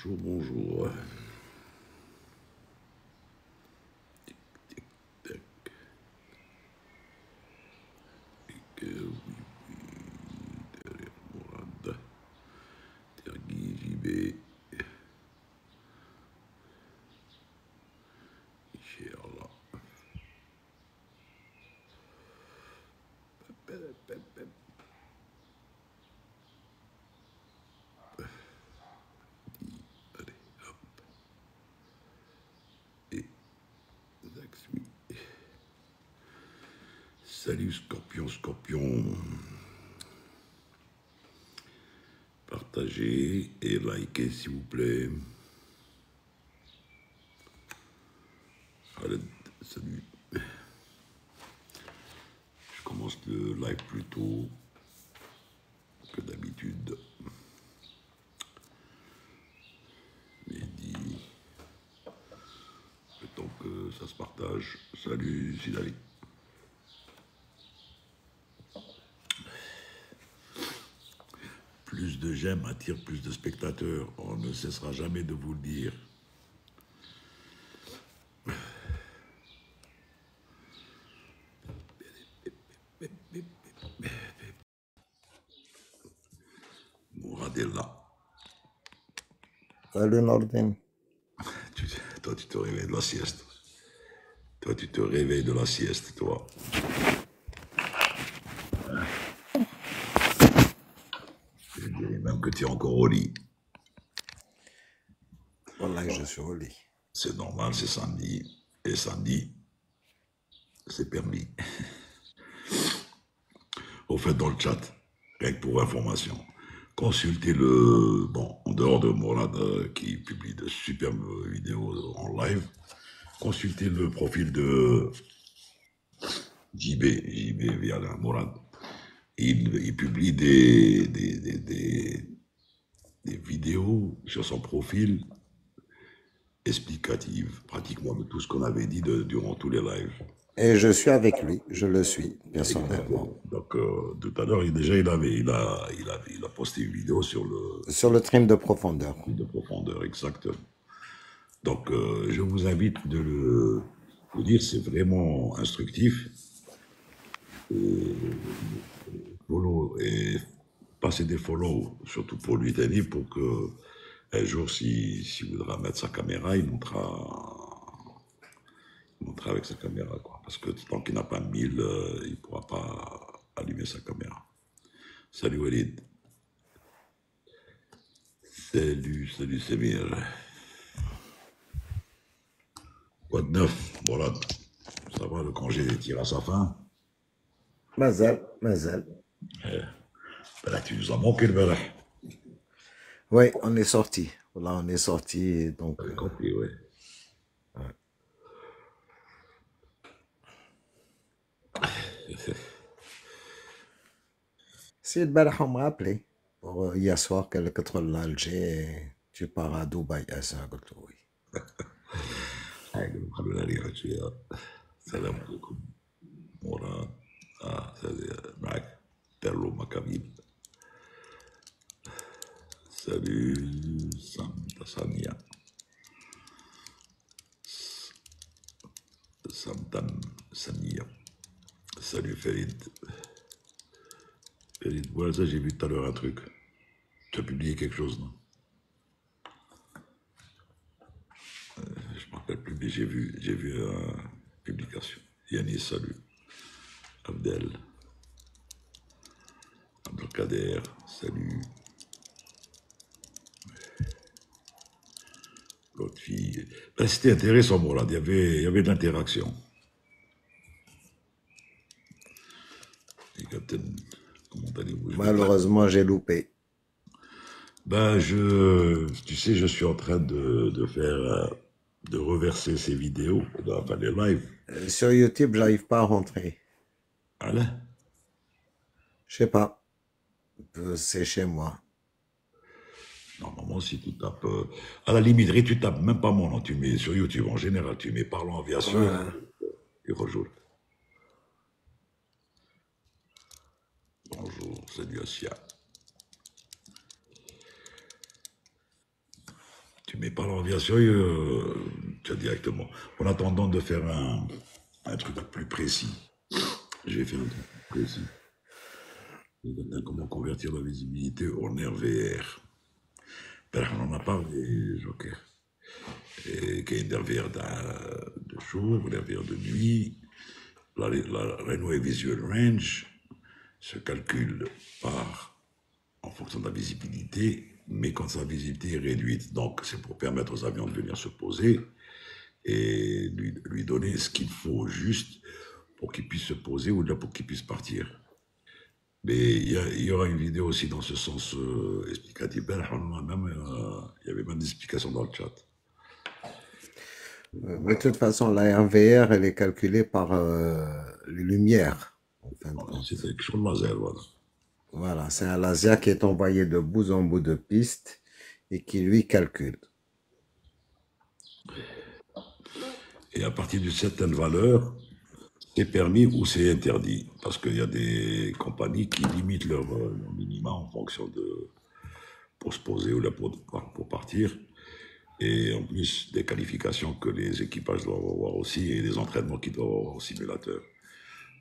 Bonjour, bonjour. Tac, oui, derrière Mourad, Tergui, JB, Inch'Allah. Allez, hop, et Zax, oui. Salut Scorpion, Scorpion. Partagez et likez s'il vous plaît. Khaled, salut. Je commence le live plus tôt que d'habitude. Mehdi, le temps que ça se partage. Salut Sidali. Plus de j'aime attire plus de spectateurs. On ne cessera jamais de vous le dire. Mourad est là. Salut Nordin. Toi, tu te réveilles de la sieste. Toi, tu te réveilles de la sieste, toi. Je dirais même que tu es encore au lit. Voilà, je suis au lit. C'est normal, c'est samedi. Et samedi, c'est permis. Au fait, dans le chat, rien que pour information, consultez le... Bon, en dehors de Mourad qui publie de superbes vidéos en live, consultez le profil de JB via la Mourad. Il publie des vidéos sur son profil explicatives, pratiquement de tout ce qu'on avait dit durant tous les lives. Et je suis avec lui, je le suis personnellement. Exactement. Donc, tout à l'heure, il a posté une vidéo sur le Sur le trim de profondeur. de profondeur, exactement. Donc, je vous invite de le dire, c'est vraiment instructif. Follow et passer des follow, surtout pour lui, Danny, pour que un jour, s'il voudra mettre sa caméra, il montera avec sa caméra, quoi. Parce que tant qu'il n'a pas 1000, il ne pourra pas allumer sa caméra. Salut Walid. Salut Samir. Quoi de neuf? Voilà, ça va, le congé tire à sa fin. Mazel. Ben là, tu nous as manqué le verre. Oui, on est sorti. Voilà, on est sorti. Donc, J'avais compris, oui. ouais. Si le barrah, on m'a appelé pour hier soir, quel contrôle l'Alger. Tu pars à Dubaï. Ah, ça, oui. السلام عليكم مراد معك تيرلو مكابيل Salut Sania. Samtan Sania. Salut Farid. Farid, voilà ça, j'ai vu tout à l'heure un truc. Tu as publié quelque chose, non? Je ne me rappelle plus, mais j'ai vu une publication. Yanis, salut. Abdel. Abdelkader, salut. L'autre fille. Ben, c'était intéressant, bon, là. Il y avait de l'interaction. Et Captain, comment allez-vous? Malheureusement, j'ai loupé. Ben, tu sais, je suis en train de faire, de reverser ces vidéos, enfin les lives. Sur YouTube, j'arrive pas à rentrer. Voilà. Je sais pas. C'est chez moi. Normalement, si tu tapes, à la limite, tu tapes même pas mon nom, tu mets sur YouTube en général, tu mets Parlons Aviation, Ouais. et rejoue. Bonjour, salut Asia. Tu mets pas l'aviation, tu as directement. En attendant de faire un truc plus précis, j'ai fait un truc plus précis. Comment convertir la visibilité en RVR. Ben, on en a parlé, Joker. Et qu'il y a une RVR de jour, une RVR de nuit. La Runway Visual Range se calcule en fonction de la visibilité, mais quand sa visibilité est réduite. Donc, c'est pour permettre aux avions de venir se poser et lui donner ce qu'il faut juste pour qu'il puisse se poser ou là pour qu'il puisse partir. Mais il y aura une vidéo aussi dans ce sens explicatif. Il y avait même des explications dans le chat. De toute façon, la RVR, elle est calculée par les lumières, en fin de compte. C'est quelque chose de laser, voilà. Voilà, c'est un laser qui est envoyé de bout en bout de piste et qui lui calcule. Et à partir d'une certaine valeur, c'est permis ou c'est interdit. Parce qu'il y a des compagnies qui limitent leur minima en fonction de pour se poser ou là pour partir. Et en plus des qualifications que les équipages doivent avoir aussi et des entraînements qu'ils doivent avoir au simulateur.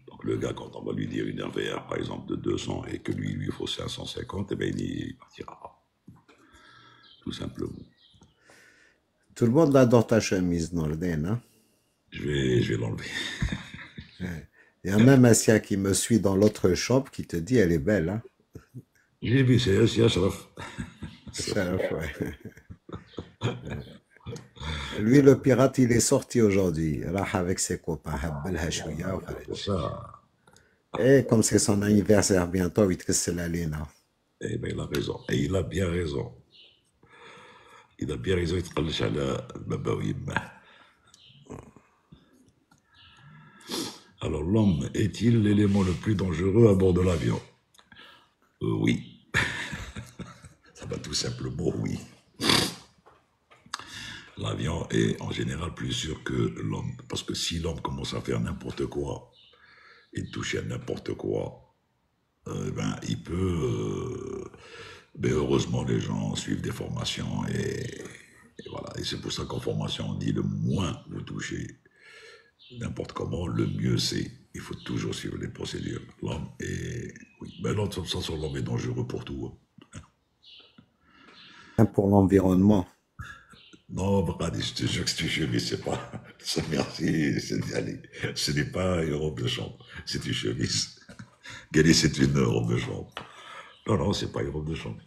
Donc le gars, quand on va lui dire une RVR par exemple de 200 et que lui faut 550, eh bien il partira. Tout simplement. Tout le monde adore ta chemise, Nordin, hein? Je vais l'enlever. Il y a même un sien qui me suit dans l'autre shop qui te dit elle est belle, hein? J'ai vu, c'est Ashraf. Ouais. Lui, le pirate, il est sorti aujourd'hui. Là, avec ses copains. Ça, Et comme c'est son anniversaire bientôt, il te casse la lina. eh ben, il a raison. Et il a bien raison. Il a bien raison, il تقلش على بابا ويمه. Alors, l'homme est-il l'élément le plus dangereux à bord de l'avion? Oui. Ça va tout simplement, oui. L'avion est en général plus sûr que l'homme. Parce que si l'homme commence à faire n'importe quoi et toucher à n'importe quoi, ben, il peut... mais heureusement, les gens suivent des formations et voilà. Et c'est pour ça qu'en formation, on dit le moins vous touchez n'importe comment, le mieux c'est. Il faut toujours suivre les procédures. L'homme est... Oui, mais l'autre, de toute façon, l'homme est dangereux pour tout. Pour l'environnement. Non, Brad, je te jure que c'est chemise, c'est pas... Merci, allez, ce n'est pas une robe de chambre, c'est une chemise. Gally, c'est une robe de chambre. Non, non, c'est pas une robe de chambre.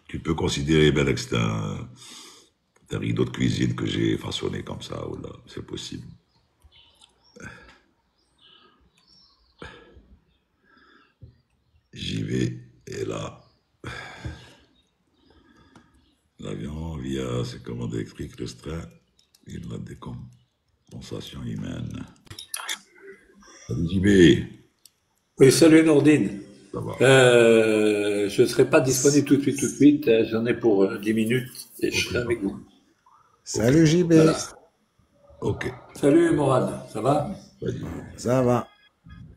Tu peux considérer, ben, que c'est un rideau de cuisine que j'ai façonné comme ça, ou là, c'est possible. J'y vais, et là, l'avion via ses commandes électriques restreint et la décompensation humaine. Salut JB. Oui, salut Nordine. Ça va. Je ne serai pas disponible tout de suite. J'en ai pour 10 minutes et je serai avec vous. Salut JB. Voilà. Ok. Salut Morad, ça va? Vas-y. Ça va.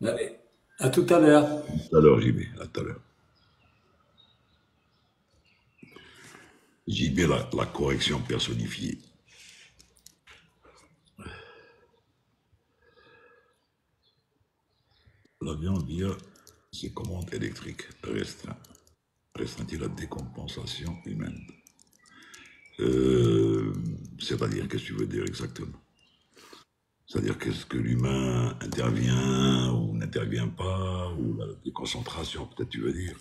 Allez, à tout à l'heure. À tout à l'heure, JB. À tout à l'heure. JB, la correction personnifiée. L'avion via ses commandes électriques restreint-il la décompensation humaine? C'est-à-dire, qu'est-ce que tu veux dire exactement? C'est-à-dire qu'est-ce que l'humain intervient ou n'intervient pas, ou la déconcentration, peut-être tu veux dire?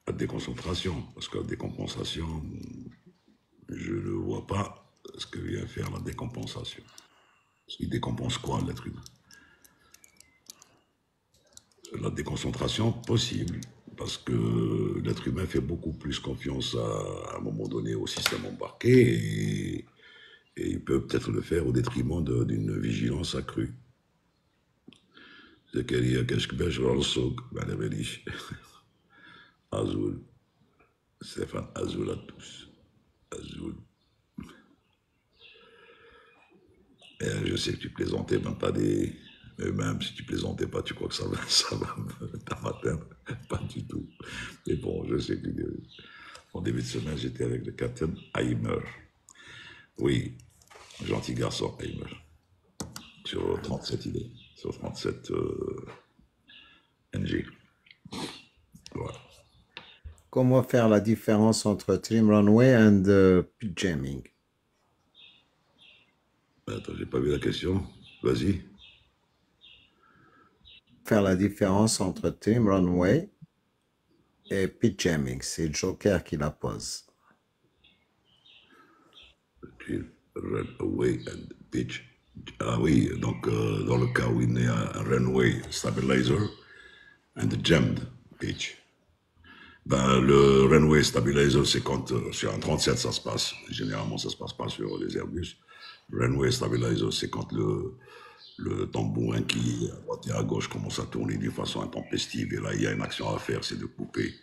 La déconcentration, parce que la décompensation, je ne vois pas ce que vient faire la décompensation. Il décompense quoi, l'être humain? La déconcentration, possible, parce que l'être humain fait beaucoup plus confiance à un moment donné au système embarqué et il peut peut-être le faire au détriment d'une vigilance accrue. Zakaria Kashkbesh Ralsog, Malabelish, Azul, Stéphane Azul à tous. Azul. Et je sais que tu plaisantais, même pas des. Mais même si tu plaisantais pas, tu crois que ça va m'atteindre? Pas du tout. Mais bon, je sais que En début de semaine, j'étais avec le capitaine Heimer. Oui, gentil garçon Heimer. Sur 37 idées. Sur 37 NG. Voilà. Comment faire la différence entre Trim Runway et Pit Jamming? Attends, j'ai pas vu la question. Vas-y. Faire la différence entre Trim Runway et Pit Jamming. C'est Joker qui la pose. Run away and pitch. Ah oui, donc dans le cas où il y a un runway stabilizer and jammed pitch. Ben, le runway stabilizer, c'est quand sur un 37 ça se passe. Généralement, ça se passe pas sur les Airbus. Le runway stabilizer, c'est quand le tambourin qui est à droite et à gauche commence à tourner d'une façon intempestive. Et là, il y a une action à faire, c'est de couper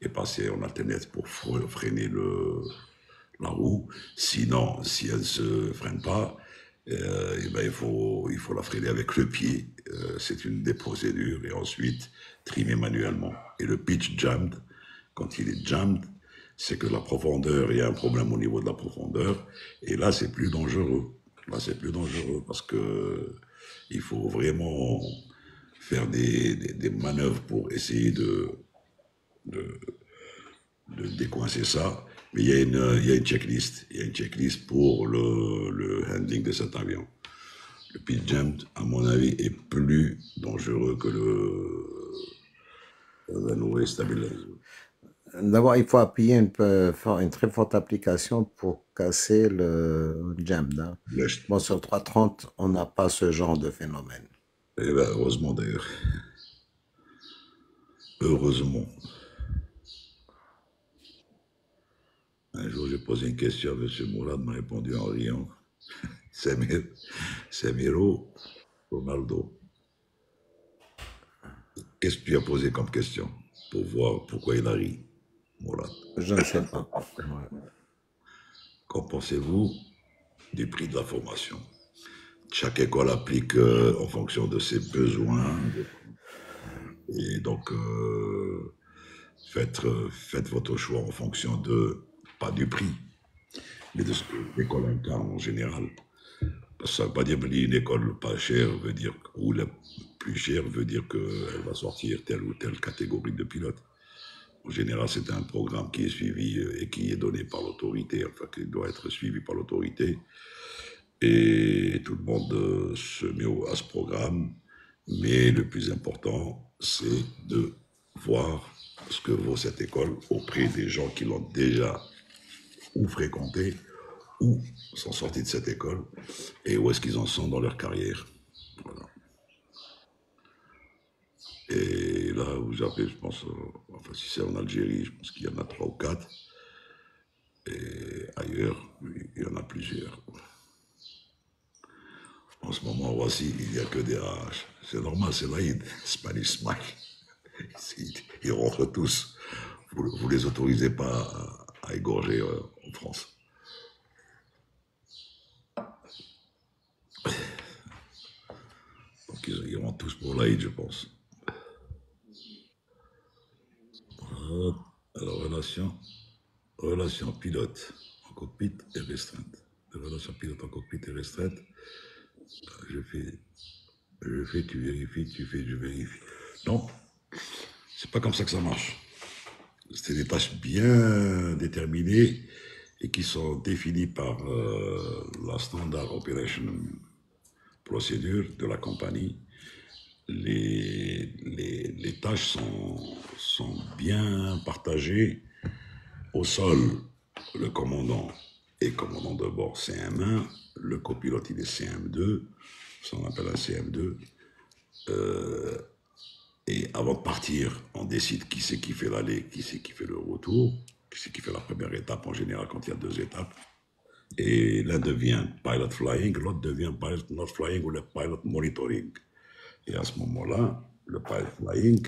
et passer en alternate pour freiner la roue. Sinon, si elle ne se freine pas, eh ben, il faut la freiner avec le pied. C'est une des procédures. Et ensuite, trimer manuellement. Et le pitch jammed, quand il est jammed, c'est que la profondeur, il y a un problème au niveau de la profondeur. Et là, c'est plus dangereux. Là, c'est plus dangereux parce que il faut vraiment faire des manœuvres pour essayer de décoincer ça. Mais il y a une checklist. Il y a une checklist pour le handling de cet avion. Le pitch jammed, à mon avis, est plus dangereux que le runway stabilizer. D'abord, il faut appuyer faire une très forte application pour casser le jam. Hein. Bon, sur 330, on n'a pas ce genre de phénomène. Eh ben, heureusement d'ailleurs. Heureusement. Un jour, j'ai posé une question à M. Mourad, m'a répondu en riant. Semiro Ronaldo. Qu'est-ce que tu as posé comme question pour voir pourquoi il a ri, Mourad? Je ne sais pas. Ouais. Qu'en pensez-vous du prix de la formation? Chaque école applique en fonction de ses besoins. Et donc, faites votre choix en fonction de, pas du prix, mais de ce que l'école incarne en général. Parce que ça ne veut pas dire qu'une école pas chère veut dire, ou la plus chère veut dire qu'elle va sortir telle ou telle catégorie de pilotes. En général, c'est un programme qui est suivi et qui est donné par l'autorité, enfin qui doit être suivi par l'autorité. Et tout le monde se met à ce programme. Mais le plus important, c'est de voir ce que vaut cette école auprès des gens qui l'ont déjà ou fréquenté ou sont sortis de cette école et où est-ce qu'ils en sont dans leur carrière. Voilà. Et là, vous avez, je pense, enfin si c'est en Algérie, je pense qu'il y en a 3 ou 4. Et ailleurs, il y en a plusieurs. En ce moment, voici, il n'y a que des RH. C'est normal, c'est l'Aïd, Spanish Smile. Ils rentrent tous. Vous ne les autorisez pas à égorger en France. Donc ils rentrent tous pour l'Aïd, je pense. Alors, relation pilote en cockpit et restreinte. De relation pilote en cockpit et restreinte, je fais, tu vérifies, tu fais, je vérifie. Non, c'est pas comme ça que ça marche. C'est des tâches bien déterminées et qui sont définies par la Standard Operation Procedure de la compagnie. Les tâches sont bien partagées. Au sol, le commandant est commandant de bord CM1, le copilote il est CM2, ça on appelle un CM2. Et avant de partir, on décide qui c'est qui fait l'aller, qui c'est qui fait le retour, qui c'est qui fait la première étape en général quand il y a 2 étapes. Et l'un devient pilot flying, l'autre devient pilot not flying ou le pilot monitoring. Et à ce moment-là, le pilot flying,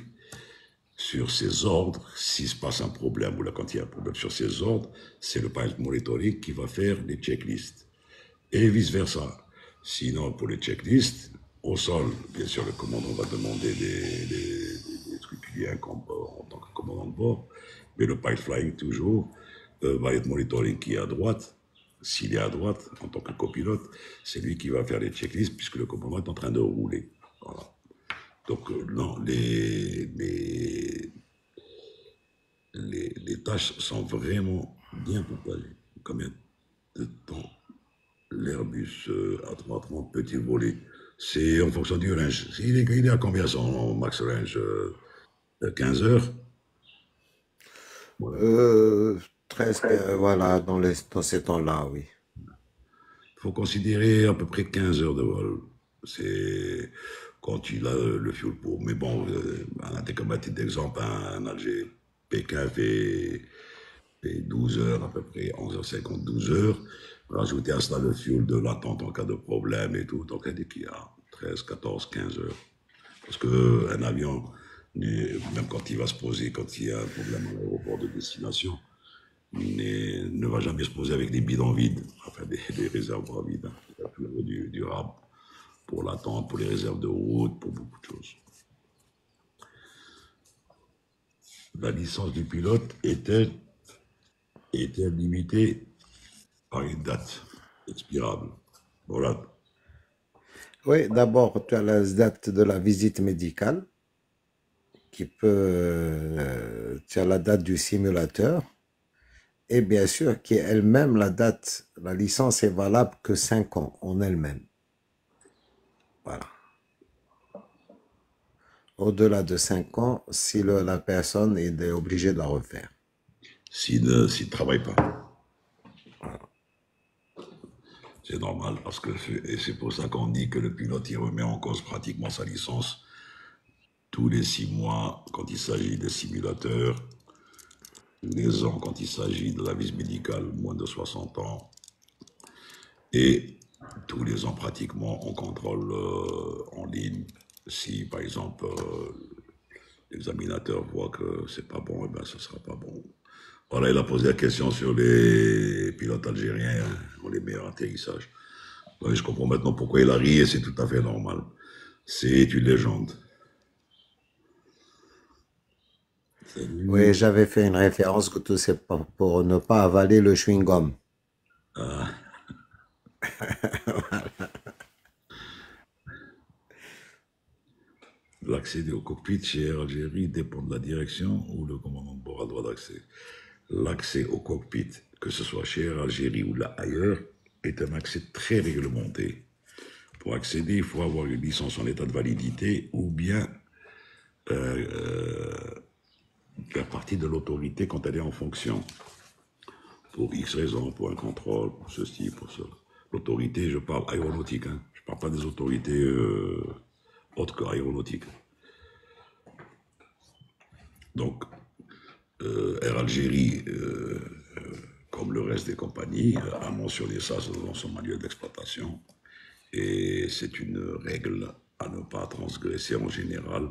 sur ses ordres, s'il se passe un problème ou là, quand il y a un problème sur ses ordres, c'est le pilot monitoring qui va faire les checklists. Et vice-versa. Sinon, pour les checklists, au sol, bien sûr, le commandant va demander des trucs qu'il y a en tant que commandant de bord, mais le pilot flying, toujours, va être monitoring qui est à droite. S'il est à droite, en tant que copilote, c'est lui qui va faire les checklists puisque le commandant est en train de rouler. Voilà. Donc, non, les tâches sont vraiment bien partagées. Combien de temps l'Airbus A330 peut-il voler? C'est en fonction du range. Il est à combien son max range? 15 heures? 13, voilà, dans ces temps-là, oui. Il faut considérer à peu près 15 heures de vol. C'est quand il a le fuel pour. Mais bon, un intégrateur d'exemple, un Alger Pékin fait 12 heures à peu près, 11h50, 12 heures. Rajouter à cela le fuel de l'attente en cas de problème et tout. Donc, il dit qu'il y a 13, 14, 15 heures. Parce qu'un avion, même quand il va se poser, quand il y a un problème à l'aéroport de destination, ne va jamais se poser avec des bidons vides, enfin des réservoirs vides. Hein. Il y a toujours du rab pour l'attente, pour les réserves de route, pour beaucoup de choses. La licence du pilote était limitée par une date expirable. Voilà. Oui, d'abord, tu as la date de la visite médicale, tu as la date du simulateur, et bien sûr, qui est elle-même la licence est valable que 5 ans en elle-même. Voilà. Au-delà de 5 ans, si la personne est obligée de la refaire. S'il ne travaille pas. Voilà. C'est normal, parce que c'est pour ça qu'on dit que le pilote, il remet en cause pratiquement sa licence tous les 6 mois quand il s'agit des simulateurs, tous les ans quand il s'agit de la visite médicale moins de 60 ans, et tous les ans pratiquement on contrôle en ligne. Si par exemple l'examinateur voit que c'est pas bon, et ben ce sera pas bon. Voilà, il a posé la question sur les pilotes algériens, ont les meilleurs atterrissages. Ouais, je comprends maintenant pourquoi il a ri et c'est tout à fait normal. C'est une légende. Oui, j'avais fait une référence que tout c'est pour ne pas avaler le chewing-gum. Ah. L'accès au cockpit chez Air Algérie dépend de la direction où le commandant de bord a le droit d'accès. L'accès au cockpit, que ce soit chez Air Algérie ou là ailleurs, est un accès très réglementé. Pour accéder, il faut avoir une licence en état de validité ou bien faire partie de l'autorité quand elle est en fonction. Pour X raisons, pour un contrôle, pour ceci, pour cela. L'autorité, je parle aéronautique, hein. Je ne parle pas des autorités autres que aéronautiques. Donc, Air Algérie, comme le reste des compagnies, a mentionné ça dans son manuel d'exploitation. Et c'est une règle à ne pas transgresser en général.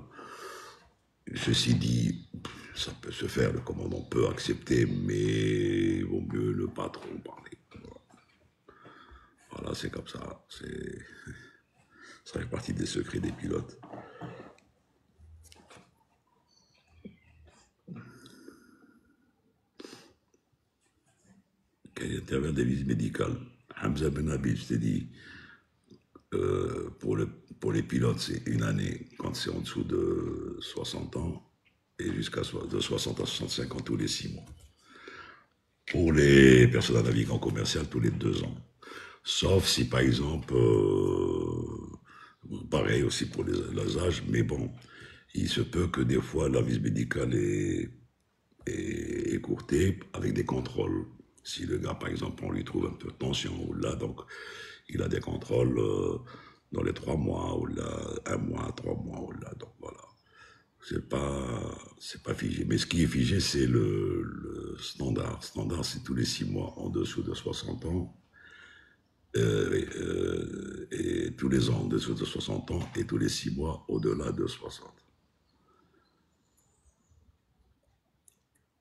Ceci dit, ça peut se faire, le commandant peut accepter, mais il vaut mieux ne pas trop en parler. Voilà, c'est comme ça. Ça fait partie des secrets des pilotes. Quand il intervient des visites médicales, Hamza Ben Habib, je t'ai dit, pour les pilotes, c'est une année quand c'est en dessous de 60 ans et jusqu'à de 60 à 65 ans tous les 6 mois. Pour les personnes navigant commercial, tous les 2 ans. Sauf si, par exemple, pareil aussi pour les âges, mais bon, il se peut que des fois la visite médicale est écourtée avec des contrôles. Si le gars, par exemple, on lui trouve un peu de tension, ou là, donc, il a des contrôles dans les 3 mois, ou là, 1 mois, 3 mois, ou là, donc voilà. C'est pas figé. Mais ce qui est figé, c'est le standard. Standard, c'est tous les 6 mois en dessous de 60 ans. Et tous les ans en dessous de 60 ans et tous les 6 mois au-delà de 60.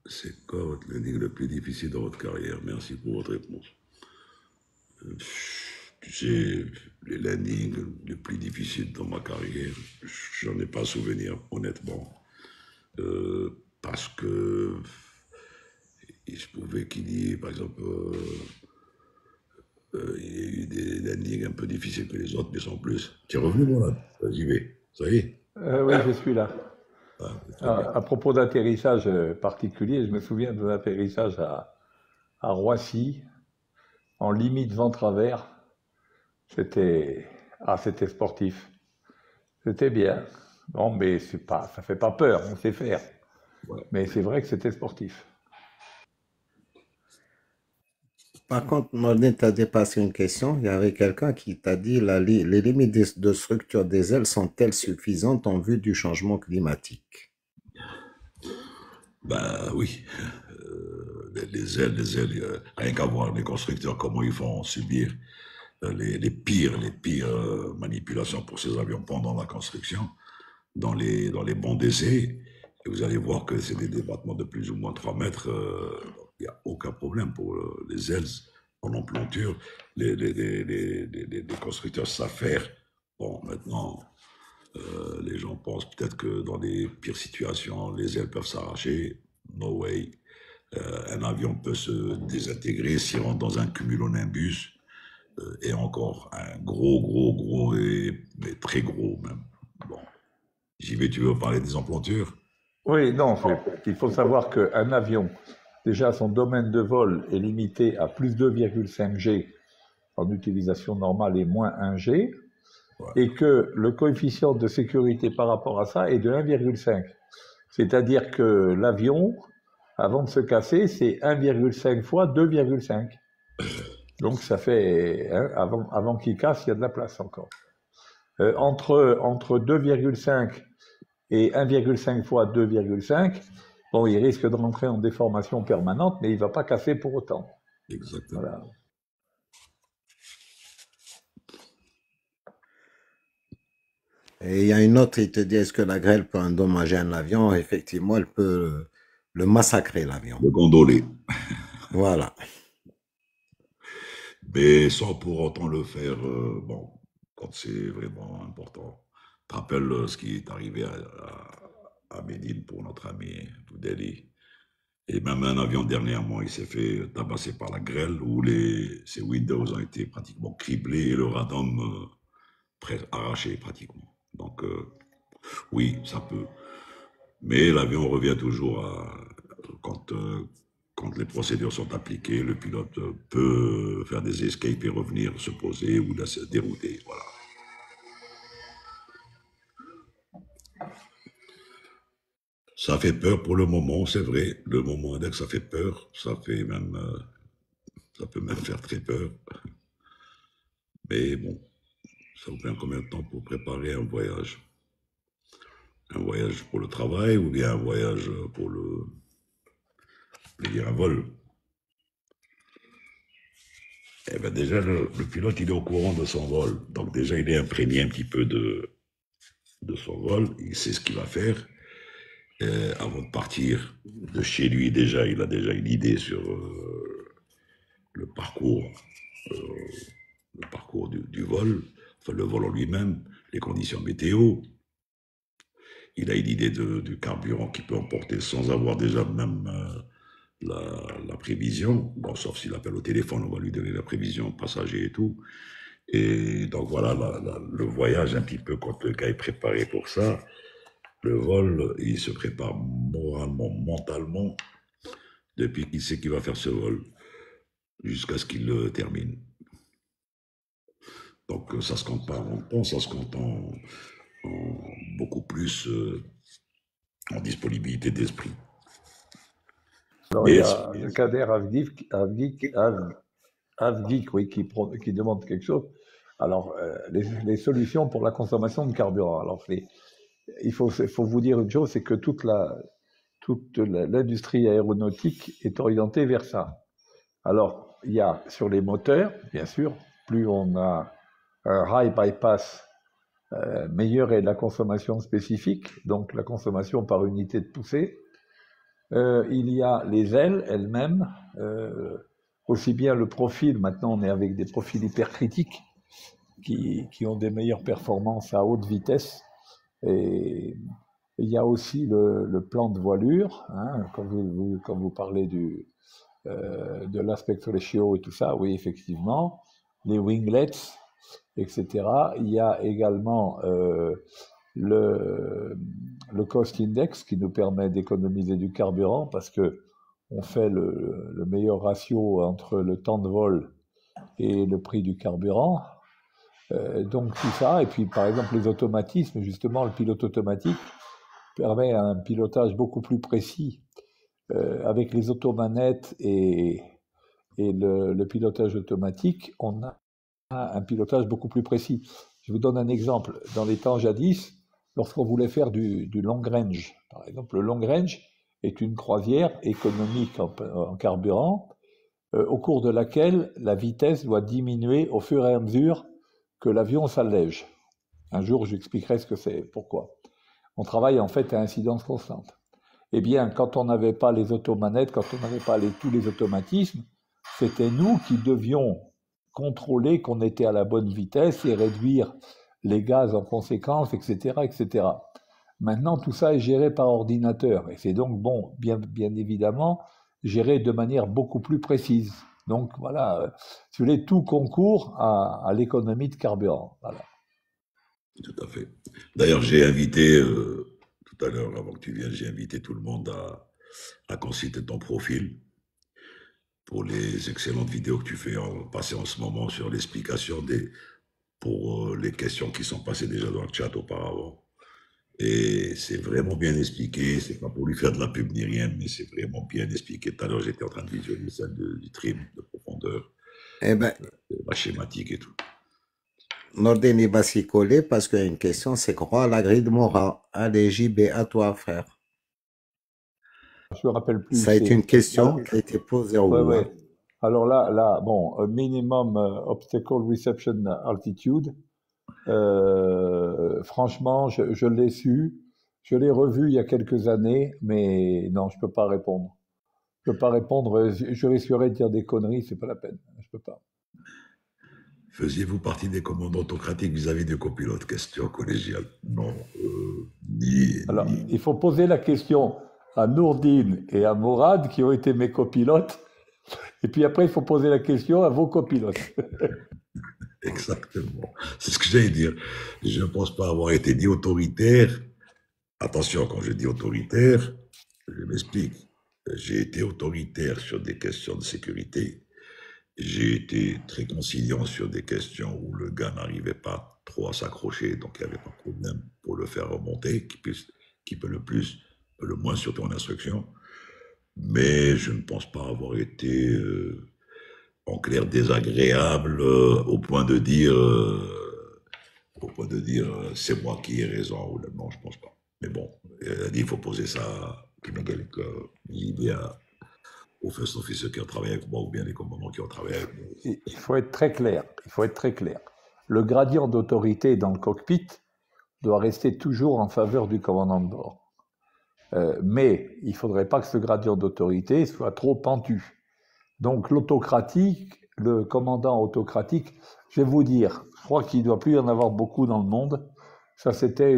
C'est quoi votre landing le plus difficile dans votre carrière? Merci pour votre réponse. Tu sais, les landings les plus difficiles dans ma carrière, j'en ai pas souvenir, honnêtement. Parce que il se pouvait qu'il y ait, par exemple, il y a eu des landings un peu difficiles que les autres, mais sans plus. Tu es revenu, moi, là? J'y vais. Ça y est? Oui, je suis là. Ah, très bien. À propos d'atterrissage particulier, je me souviens d'un atterrissage à Roissy, en limite vent travers. C'était sportif. C'était bien. Non, mais ça fait pas peur, on sait faire. Ouais. Mais c'est vrai que c'était sportif. Par contre, Nordin, tu as dépassé une question. Il y avait quelqu'un qui t'a dit les limites de structure des ailes sont-elles suffisantes en vue du changement climatique? Ben oui. Les ailes, rien qu'à voir les constructeurs, comment ils font subir les pires manipulations pour ces avions pendant la construction, dans les bons d'essai, et vous allez voir que c'est des débattements de plus ou moins 3 mètres, il n'y a aucun problème pour les ailes en emplanture, les constructeurs savent faire. Bon, maintenant, les gens pensent peut-être que dans les pires situations, les ailes peuvent s'arracher. No way. Un avion peut se désintégrer s'il rentre dans un cumulonimbus, et encore un gros, mais très gros même. Bon, j'y vais, tu veux parler des emplantures? Oui, non, il faut savoir qu'un avion, déjà son domaine de vol est limité à plus 2,5 G en utilisation normale et moins 1 G, Ouais. et que le coefficient de sécurité par rapport à ça est de 1,5. C'est-à-dire que l'avion, avant de se casser, c'est 1,5 fois 2,5. Donc ça fait, hein, avant qu'il casse, il y a de la place encore. Entre 2,5 et 1,5 fois 2,5, bon, il risque de rentrer en déformation permanente, mais il ne va pas casser pour autant. Exactement. Voilà. Et il y a une autre, il te dit, est-ce que la grêle peut endommager un avion? Effectivement, elle peut le massacrer, l'avion. Le gondoler. Voilà. Mais sans pour autant le faire, bon, quand c'est vraiment important. Tu te rappelles ce qui est arrivé à Médine pour notre ami Toudeli? Et même un avion dernièrement, il s'est fait tabasser par la grêle où ses windows ont été pratiquement criblés et le radome arraché pratiquement. Donc oui, ça peut. Mais l'avion revient toujours quand les procédures sont appliquées, le pilote peut faire des escapes et revenir se poser ou se dérouter. Voilà. Ça fait peur pour le moment, c'est vrai. Le moment index, ça fait peur. Ça peut même faire très peur. Mais bon, ça vous prend combien de temps pour préparer un voyage? Un voyage pour le travail ou bien un voyage pour un vol? Eh bien déjà, le pilote, il est au courant de son vol. Donc déjà, il est imprégné un petit peu de son vol. Il sait ce qu'il va faire. Avant de partir de chez lui, déjà, il a déjà une idée sur le parcours, du vol, enfin le vol en lui-même, les conditions météo. Il a une idée du carburant qu'il peut emporter sans avoir déjà même la prévision. Bon, sauf s'il appelle au téléphone, on va lui donner la prévision passager et tout. Et donc voilà, le voyage un petit peu, quand le gars est préparé pour ça, le vol, il se prépare moralement, mentalement, depuis qu'il sait qu'il va faire ce vol, jusqu'à ce qu'il le termine. Donc ça se compte pas en temps, ça se compte en beaucoup plus en disponibilité d'esprit. Alors, il y a Kader Avgik, oui, qui demande quelque chose. Alors, les solutions pour la consommation de carburant. Alors, il faut vous dire une chose, c'est que toute l'industrie aéronautique est orientée vers ça. Alors, il y a sur les moteurs, bien sûr, plus on a un high bypass, meilleure est la consommation spécifique, donc la consommation par unité de poussée. Il y a les ailes elles-mêmes, aussi bien le profil, maintenant on est avec des profils hypercritiques qui ont des meilleures performances à haute vitesse, et Il y a aussi le plan de voilure, hein, quand vous parlez de l'aspect ratio et tout ça, oui, effectivement, les winglets, etc. Il y a également le, le cost index qui nous permet d'économiser du carburant parce que on fait le meilleur ratio entre le temps de vol et le prix du carburant. Donc tout ça, et puis par exemple les automatismes, justement le pilote automatique permet un pilotage beaucoup plus précis avec les automanettes et le pilotage automatique, on a un pilotage beaucoup plus précis. Je vous donne un exemple. Dans les temps jadis, lorsqu'on voulait faire du long range, par exemple, le long range est une croisière économique en carburant, au cours de laquelle la vitesse doit diminuer au fur et à mesure que l'avion s'allège. Un jour, j'expliquerai ce que c'est, pourquoi. On travaille en fait à incidence constante. Eh bien, quand on n'avait pas les automanettes, quand on n'avait pas tous les automatismes, c'était nous qui devions contrôler qu'on était à la bonne vitesse et réduire les gaz en conséquence, etc., etc. Maintenant, tout ça est géré par ordinateur et c'est donc bon, bien évidemment, géré de manière beaucoup plus précise. Donc voilà, si vous voulez, tout concourt à l'économie de carburant. Voilà. Tout à fait. D'ailleurs, j'ai invité, tout à l'heure, avant que tu viennes, j'ai invité tout le monde à consulter ton profil pour les excellentes vidéos que tu fais passer en ce moment sur l'explication pour les questions qui sont passées déjà dans le chat auparavant. Et c'est vraiment bien expliqué, c'est pas pour lui faire de la pub ni rien, mais c'est vraiment bien expliqué. Tout à l'heure, j'étais en train de visualiser celle du trim, de profondeur, Eh ben, la schématique et tout. Nordin, il va s'y coller parce qu'il y a une question, c'est quoi la grille de Mora? Allez, JB, à toi, frère. Je me rappelle plus. Ça a été une question Alors, qui a été posée à ouais, vous. ouais. Alors là, bon, minimum obstacle reception altitude. Franchement, je l'ai su, je l'ai revu il y a quelques années, mais non, je peux pas répondre. Je peux pas répondre. Je risquerais de dire des conneries, c'est pas la peine. Je peux pas. Faisiez-vous partie des commandes autocratiques vis-à-vis des copilotes? Question collégiale. Non, ni, Alors, ni. il faut poser la question à Nourdine et à Morad qui ont été mes copilotes, et puis après, il faut poser la question à vos copilotes. Exactement. C'est ce que j'allais dire. Je ne pense pas avoir été ni autoritaire. Attention, quand je dis autoritaire, je m'explique. J'ai été autoritaire sur des questions de sécurité. J'ai été très conciliant sur des questions où le gars n'arrivait pas trop à s'accrocher, donc il n'y avait pas de problème pour le faire remonter, qui peut le plus, le moins surtout en instruction. Mais je ne pense pas avoir été, en clair, désagréable au point de dire c'est moi qui ai raison. Ou non, je pense pas. Mais bon, elle a dit il faut poser ça aux first officers qui ont travaillé avec moi ou bien les commandants qui ont travaillé avec moi. Il faut être très clair. Il faut être très clair. Le gradient d'autorité dans le cockpit doit rester toujours en faveur du commandant de bord. Mais il ne faudrait pas que ce gradient d'autorité soit trop pentu. Donc l'autocratique, le commandant autocratique, je vais vous dire, je crois qu'il ne doit plus y en avoir beaucoup dans le monde. Ça, c'était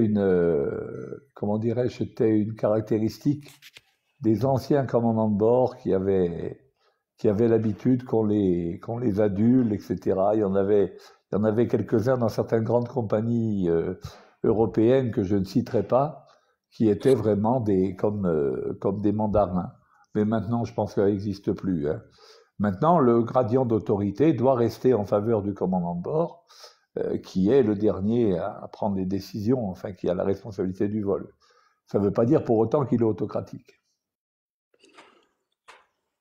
comment dirais-je, c'était une caractéristique des anciens commandants de bord qui avaient l'habitude qu'on les adule, etc. Il y en avait quelques-uns dans certaines grandes compagnies européennes que je ne citerai pas, qui étaient vraiment comme des mandarins. Mais maintenant, je pense que ça n'existe plus. Hein. Maintenant, le gradient d'autorité doit rester en faveur du commandant de bord, qui est le dernier à prendre les décisions, enfin, qui a la responsabilité du vol. Ça ne veut pas dire pour autant qu'il est autocratique.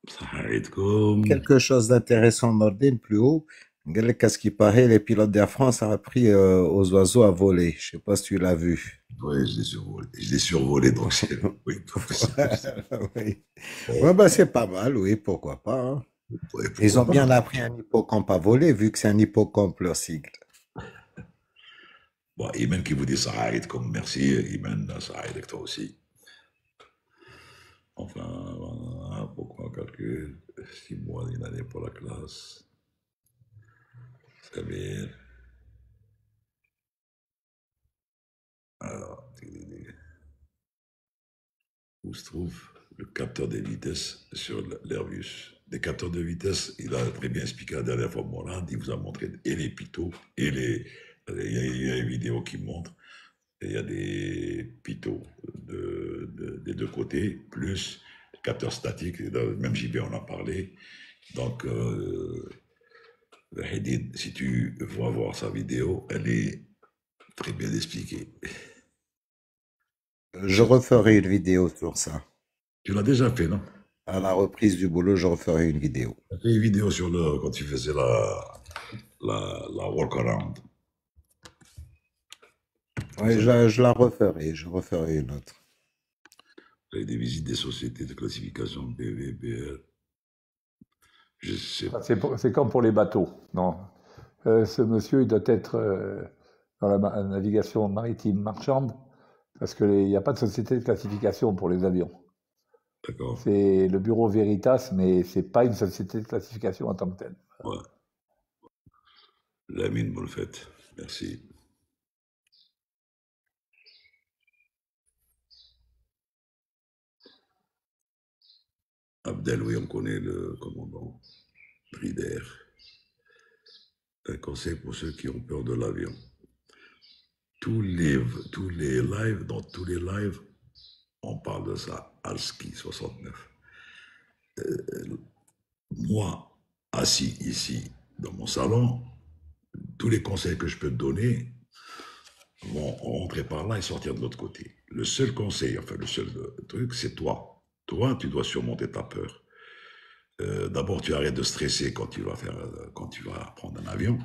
Ça arrête comme. Quelque chose d'intéressant, Nordin, plus haut. Qu'à ce qui paraît, les pilotes d'Air France ont appris aux oiseaux à voler. Je ne sais pas si tu l'as vu. Oui, je l'ai survolé. Je l'ai survolé, donc oui. Oui. Ouais, bah, c'est pas mal, oui, pourquoi pas. Hein. Ouais, Ils ont pourquoi bien pas. appris un hippocampe à voler, vu que c'est un hippocampe, leur sigle. Bon, Iman qui vous dit ça arrête comme merci, Iman, ça arrête avec toi aussi. Enfin, voilà, pourquoi on calcule 6 mois d'une année pour la classe. C'est bien. Alors, où se trouve le capteur des vitesses sur l'Airbus. Les capteurs de vitesse, il a très bien expliqué la dernière fois, Morand, il vous a montré et les pitos, et les... Il y a une vidéo qui montre, et il y a des pitos des deux côtés, plus les capteurs statiques, même JB en a parlé. Donc, Hadid, si tu vas voir sa vidéo, elle est très bien expliquée. Je referai une vidéo sur ça. Tu l'as déjà fait, non? À la reprise du boulot, je referai une vidéo. Tu as fait une vidéo sur quand tu faisais la walk-around. Oui, je la referai, je referai une autre. Avec des visites des sociétés de classification BV, BR. Je sais pas. C'est comme pour les bateaux. Non. Ce monsieur, il doit être dans la navigation maritime marchande, parce qu'il n'y a pas de société de classification pour les avions. D'accord. C'est le bureau Veritas, mais c'est pas une société de classification en tant que telle. Ouais. Lamine, bonne fête. Merci. Abdel, oui, on connaît le commandant Brider. Un conseil pour ceux qui ont peur de l'avion. Tous les lives, dans tous les lives, on parle de ça. Alski 69. Moi, assis ici, dans mon salon, tous les conseils que je peux te donner vont rentrer par là et sortir de l'autre côté. Le seul conseil, enfin le seul truc, c'est toi. Toi, tu dois surmonter ta peur. D'abord, tu arrêtes de stresser quand tu vas prendre un avion.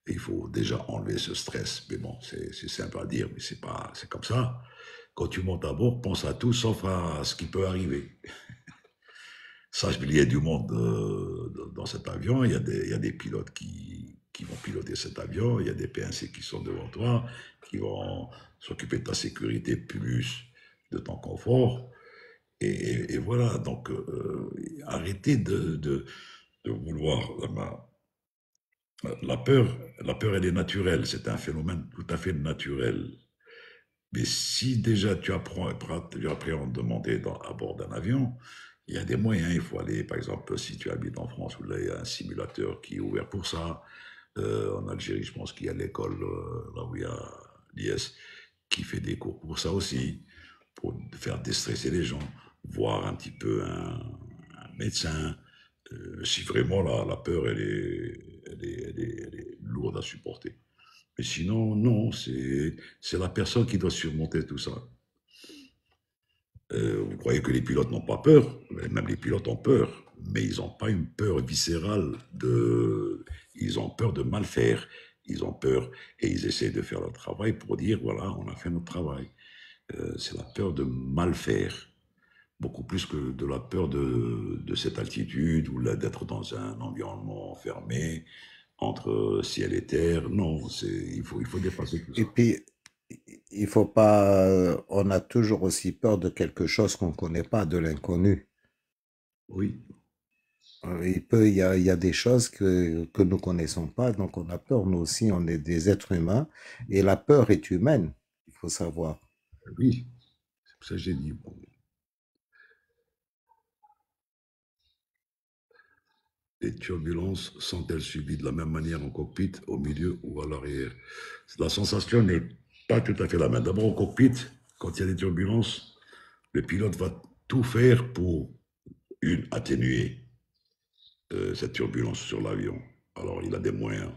Il faut déjà enlever ce stress. Mais bon, c'est simple à dire, mais c'est comme ça. Quand tu montes à bord, pense à tout sauf à ce qui peut arriver. Sache qu'il y a du monde dans cet avion. Il y a des pilotes qui vont piloter cet avion. Il y a des PNC qui sont devant toi, qui vont s'occuper de ta sécurité plus de ton confort. Et voilà, donc arrêtez de vouloir. La peur, elle est naturelle, c'est un phénomène tout à fait naturel. Mais si déjà tu appréhendes de monter à bord d'un avion, il y a des moyens. Il faut aller, par exemple, si tu habites en France, où là, il y a un simulateur qui est ouvert pour ça. En Algérie, je pense qu'il y a l'école, là où il y a l'IS, qui fait des cours pour ça aussi, pour faire déstresser les gens, voir un petit peu un médecin. Si vraiment la peur, elle est lourde à supporter. Mais sinon, non, c'est la personne qui doit surmonter tout ça. Vous croyez que les pilotes n'ont pas peur? Même les pilotes ont peur, mais ils n'ont pas une peur viscérale Ils ont peur de mal faire. Ils ont peur et ils essaient de faire leur travail pour dire, voilà, on a fait notre travail. C'est la peur de mal faire. Beaucoup plus que de la peur de cette altitude ou d'être dans un environnement fermé, entre ciel et terre. Non, il faut dépasser tout ça. Et puis, il faut pas, on a toujours aussi peur de quelque chose qu'on ne connaît pas, de l'inconnu. Oui, Il y a des choses que nous connaissons pas, donc on a peur. Nous aussi, on est des êtres humains et la peur est humaine, il faut savoir. oui, c'est pour ça que j'ai dit. Bon, les turbulences sont-elles subies de la même manière en cockpit, au milieu ou à l'arrière? La sensation n'est pas tout à fait la même. D'abord, au cockpit, quand il y a des turbulences, le pilote va tout faire pour, atténuer cette turbulence sur l'avion. Alors, il a des moyens,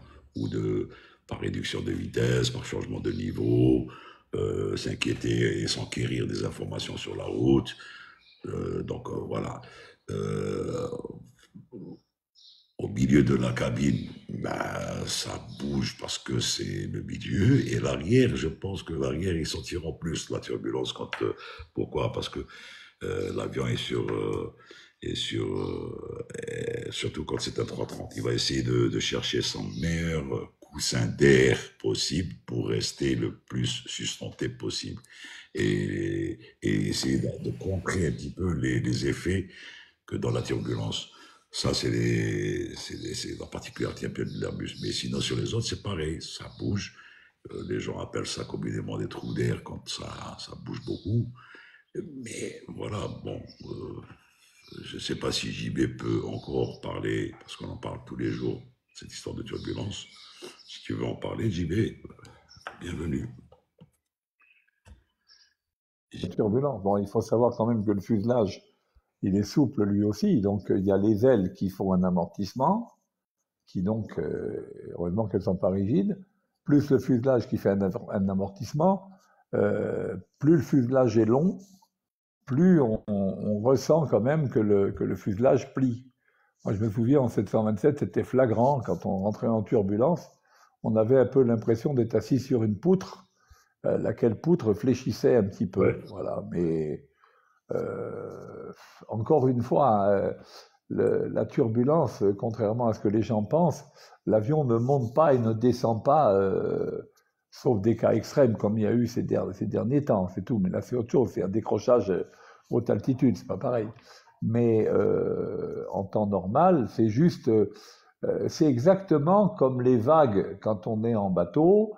par réduction de vitesse, par changement de niveau, s'inquiéter et s'enquérir des informations sur la route. Voilà. Au milieu de la cabine, ça bouge parce que c'est le milieu. Et l'arrière, je pense que l'arrière, ils sentiront plus la turbulence. Pourquoi? Parce que l'avion surtout quand c'est un 330, il va essayer de chercher son meilleur coussin d'air possible pour rester le plus sustenté possible et essayer de contrer un petit peu les effets que dans la turbulence. Ça, c'est la particularité un peu de l'Airbus. Mais sinon, sur les autres, c'est pareil, ça bouge. Les gens appellent ça communément des trous d'air quand ça bouge beaucoup. Mais voilà, bon, je ne sais pas si JB peut encore parler, parce qu'on en parle tous les jours, cette histoire de turbulence. Si tu veux en parler, JB, bienvenue. Turbulent. Bon, il faut savoir quand même que le fuselage, il est souple lui aussi, donc il y a les ailes qui font un amortissement, qui donc, heureusement qu'elles ne sont pas rigides, plus le fuselage qui fait un amortissement, plus le fuselage est long, plus on ressent quand même que le fuselage plie. Moi, je me souviens, en 727, c'était flagrant, quand on rentrait en turbulence, on avait un peu l'impression d'être assis sur une poutre, laquelle poutre fléchissait un petit peu. Ouais. Voilà. Mais encore une fois, la turbulence, contrairement à ce que les gens pensent, l'avion ne monte pas et ne descend pas, sauf des cas extrêmes comme il y a eu ces derniers temps, c'est tout. Mais là, c'est autre chose, c'est un décrochage haute altitude, c'est pas pareil. Mais en temps normal, c'est juste, c'est exactement comme les vagues quand on est en bateau.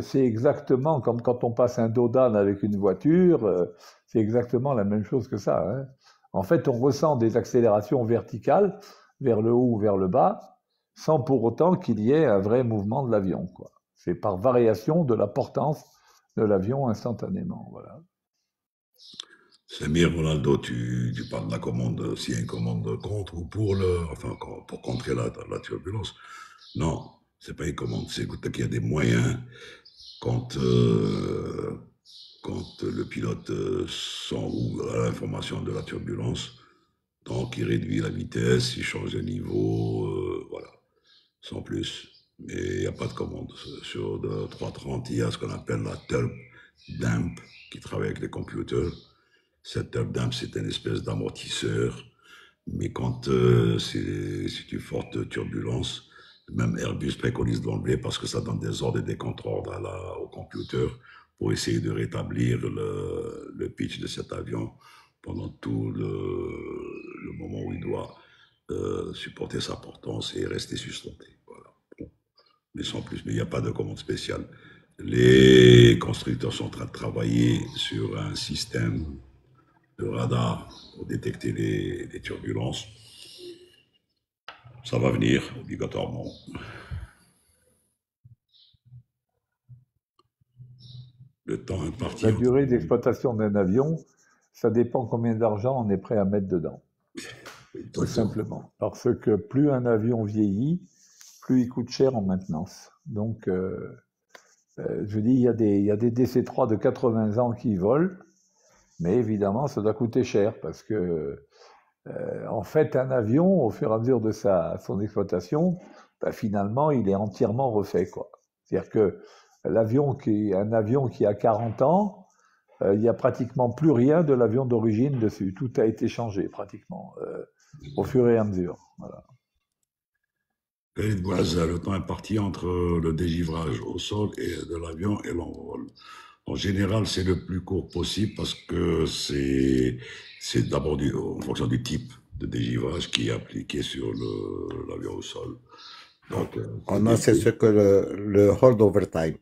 C'est exactement comme quand on passe un dos d'âne avec une voiture. C'est exactement la même chose que ça. Hein. En fait, on ressent des accélérations verticales vers le haut ou vers le bas, sans pour autant qu'il y ait un vrai mouvement de l'avion. C'est par variation de la portance de l'avion instantanément. Voilà. Samir Ronaldo, tu parles de la commande, s'il y a une commande contre ou pour enfin, pour contrer la turbulence. Non, c'est pas une commande, c'est qu'il y a des moyens quand, quand le pilote s'enroule à l'information de la turbulence. Donc, il réduit la vitesse, il change de niveau, voilà, sans plus. Mais il n'y a pas de commande. Sur le 330, il y a ce qu'on appelle la turb damp qui travaille avec les computers. Cette turb damp, c'est une espèce d'amortisseur. Mais quand c'est une forte turbulence, même Airbus préconise de l'enlever parce que ça donne des ordres et des contre-ordres au computer pour essayer de rétablir le pitch de cet avion pendant tout le moment où il doit supporter sa portance et rester sustenté. Voilà. Bon, mais sans plus, mais il n'y a pas de commande spéciale. Les constructeurs sont en train de travailler sur un système de radar pour détecter les turbulences. Ça va venir, obligatoirement. Le temps imparti. La durée d'exploitation d'un avion, ça dépend combien d'argent on est prêt à mettre dedans. Tout simplement. Parce que plus un avion vieillit, plus il coûte cher en maintenance. Donc, je dis, il y a des DC-3 de 80 ans qui volent, mais évidemment, ça doit coûter cher parce que, en fait, un avion, au fur et à mesure de son exploitation, bah, finalement, il est entièrement refait, quoi. C'est-à-dire que un avion qui a 40 ans, il n'y a pratiquement plus rien de l'avion d'origine dessus. Tout a été changé, pratiquement, au fur et à mesure. Voilà. Le temps imparti entre le dégivrage au sol et de l'avion et l'envol. En général, c'est le plus court possible parce que c'est d'abord en fonction du type de dégivrage qui est appliqué sur l'avion au sol. Donc, On a, c'est ce que le hold overtime,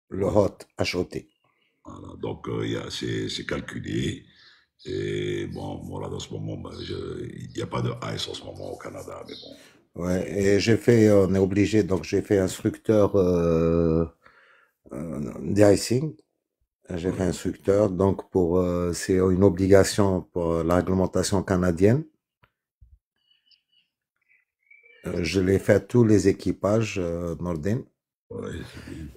le hot, H-O-T. Voilà, donc, c'est calculé. Et bon, voilà, dans ce moment, ben, il n'y a pas de ice en ce moment au Canada, mais bon. Ouais, et on est obligé, donc j'ai fait instructeur de-icing. J'ai fait instructeur, donc c'est une obligation pour la réglementation canadienne. Je l'ai fait à tous les équipages Norden. Ouais, c'est bien.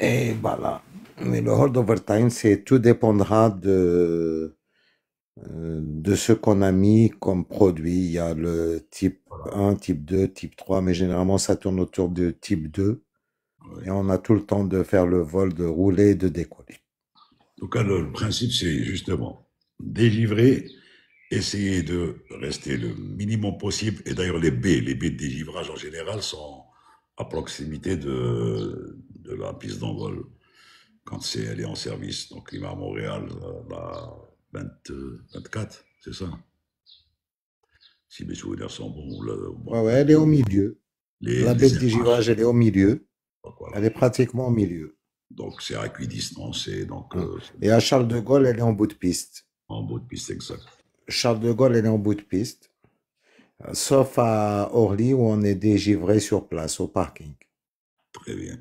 Et voilà. Mais le hold overtime, tout dépendra de ce qu'on a mis comme produit. Il y a le type 1, type 2, type 3, mais généralement ça tourne autour de type 2. Ouais. Et on a tout le temps de faire le vol, de rouler et de décoller. En tout cas, le principe, c'est justement délivrer, essayer de rester le minimum possible. Et d'ailleurs, les baies de dégivrage en général sont à proximité de la piste d'envol quand elle est en service. Donc, il va à Montréal, la 24, c'est ça. Si mes souvenirs sont bons. Bon, Ouais, elle est au milieu. La baie de SMH, dégivrage, elle est au milieu. donc voilà. Elle est pratiquement au milieu. Donc, c'est à équidistance et donc Et à Charles de Gaulle, elle est en bout de piste. en bout de piste exact. Charles de Gaulle, elle est en bout de piste. Sauf à Orly où on est dégivré sur place, au parking. Très bien.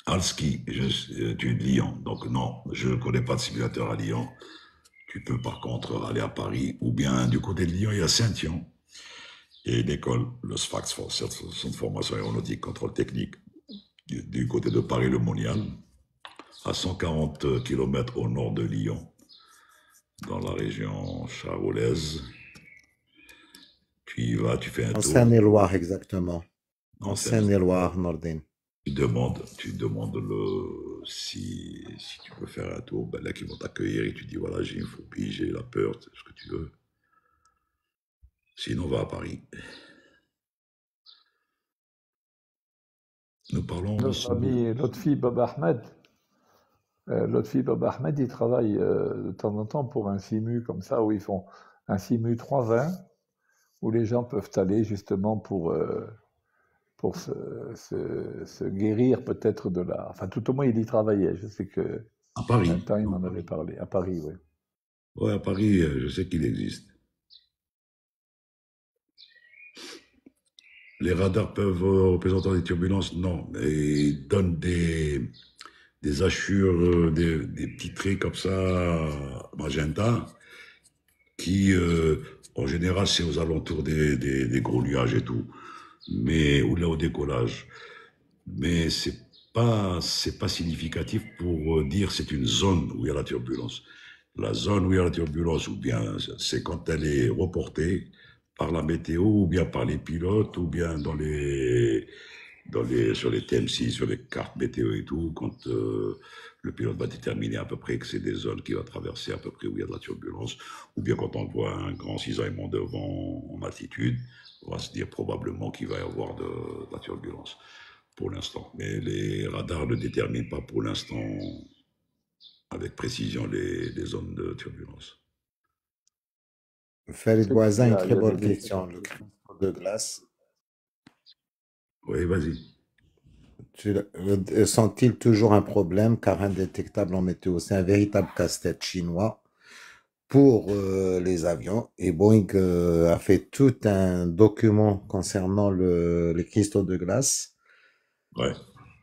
Alski, tu es de Lyon, donc non, je ne connais pas de simulateur à Lyon. Tu peux par contre aller à Paris, ou bien du côté de Lyon, il y a Saint-Yon, et l'école, le SFAX, Centre de formation aéronautique, contrôle technique, du côté de Paris, le Monial, à 140 km au nord de Lyon, dans la région charolaise. Tu y vas, tu fais un En tour. Seine-et-Loire, exactement. En En Seine-et-Loire, Nordine. Tu demandes si tu peux faire un tour, ben là, qu'ils vont t'accueillir et tu dis, voilà, j'ai une phobie, j'ai la peur, c'est ce que tu veux. Sinon, va à Paris. Nous parlons Notre ami Lotfi Baba Ahmed, il travaille de temps en temps pour un SIMU comme ça, où ils font un SIMU 320, où les gens peuvent aller justement pour se guérir peut-être de la... Enfin, tout au moins, il y travaillait. Je sais que à Paris. un temps, il m'en avait parlé. À Paris, oui. Oui, à Paris, je sais qu'il existe. Les radars peuvent représenter des turbulences? Non, mais ils donnent des hachures, des petits traits comme ça, magenta, qui, en général, c'est aux alentours des gros nuages et tout, mais ou là au décollage. Mais c'est pas significatif pour dire c'est une zone où il y a la turbulence. La zone où il y a la turbulence, ou bien c'est quand elle est reportée par la météo, ou bien par les pilotes, ou bien sur les TMC, sur les cartes météo et tout, quand le pilote va déterminer à peu près que c'est des zones qu'il va traverser à peu près où il y a de la turbulence, ou bien quand on voit un grand cisaillement de vent en altitude, on va se dire probablement qu'il va y avoir de la turbulence pour l'instant. Mais les radars ne déterminent pas pour l'instant avec précision les zones de turbulence. Farid Boisin, une très Il y a bonne des- question. Le cristal de glace, Oui, vas-y. sont-ils toujours un problème car indétectable en météo? C'est un véritable casse-tête chinois pour les avions. Et Boeing a fait tout un document concernant les cristaux de glace. Ouais.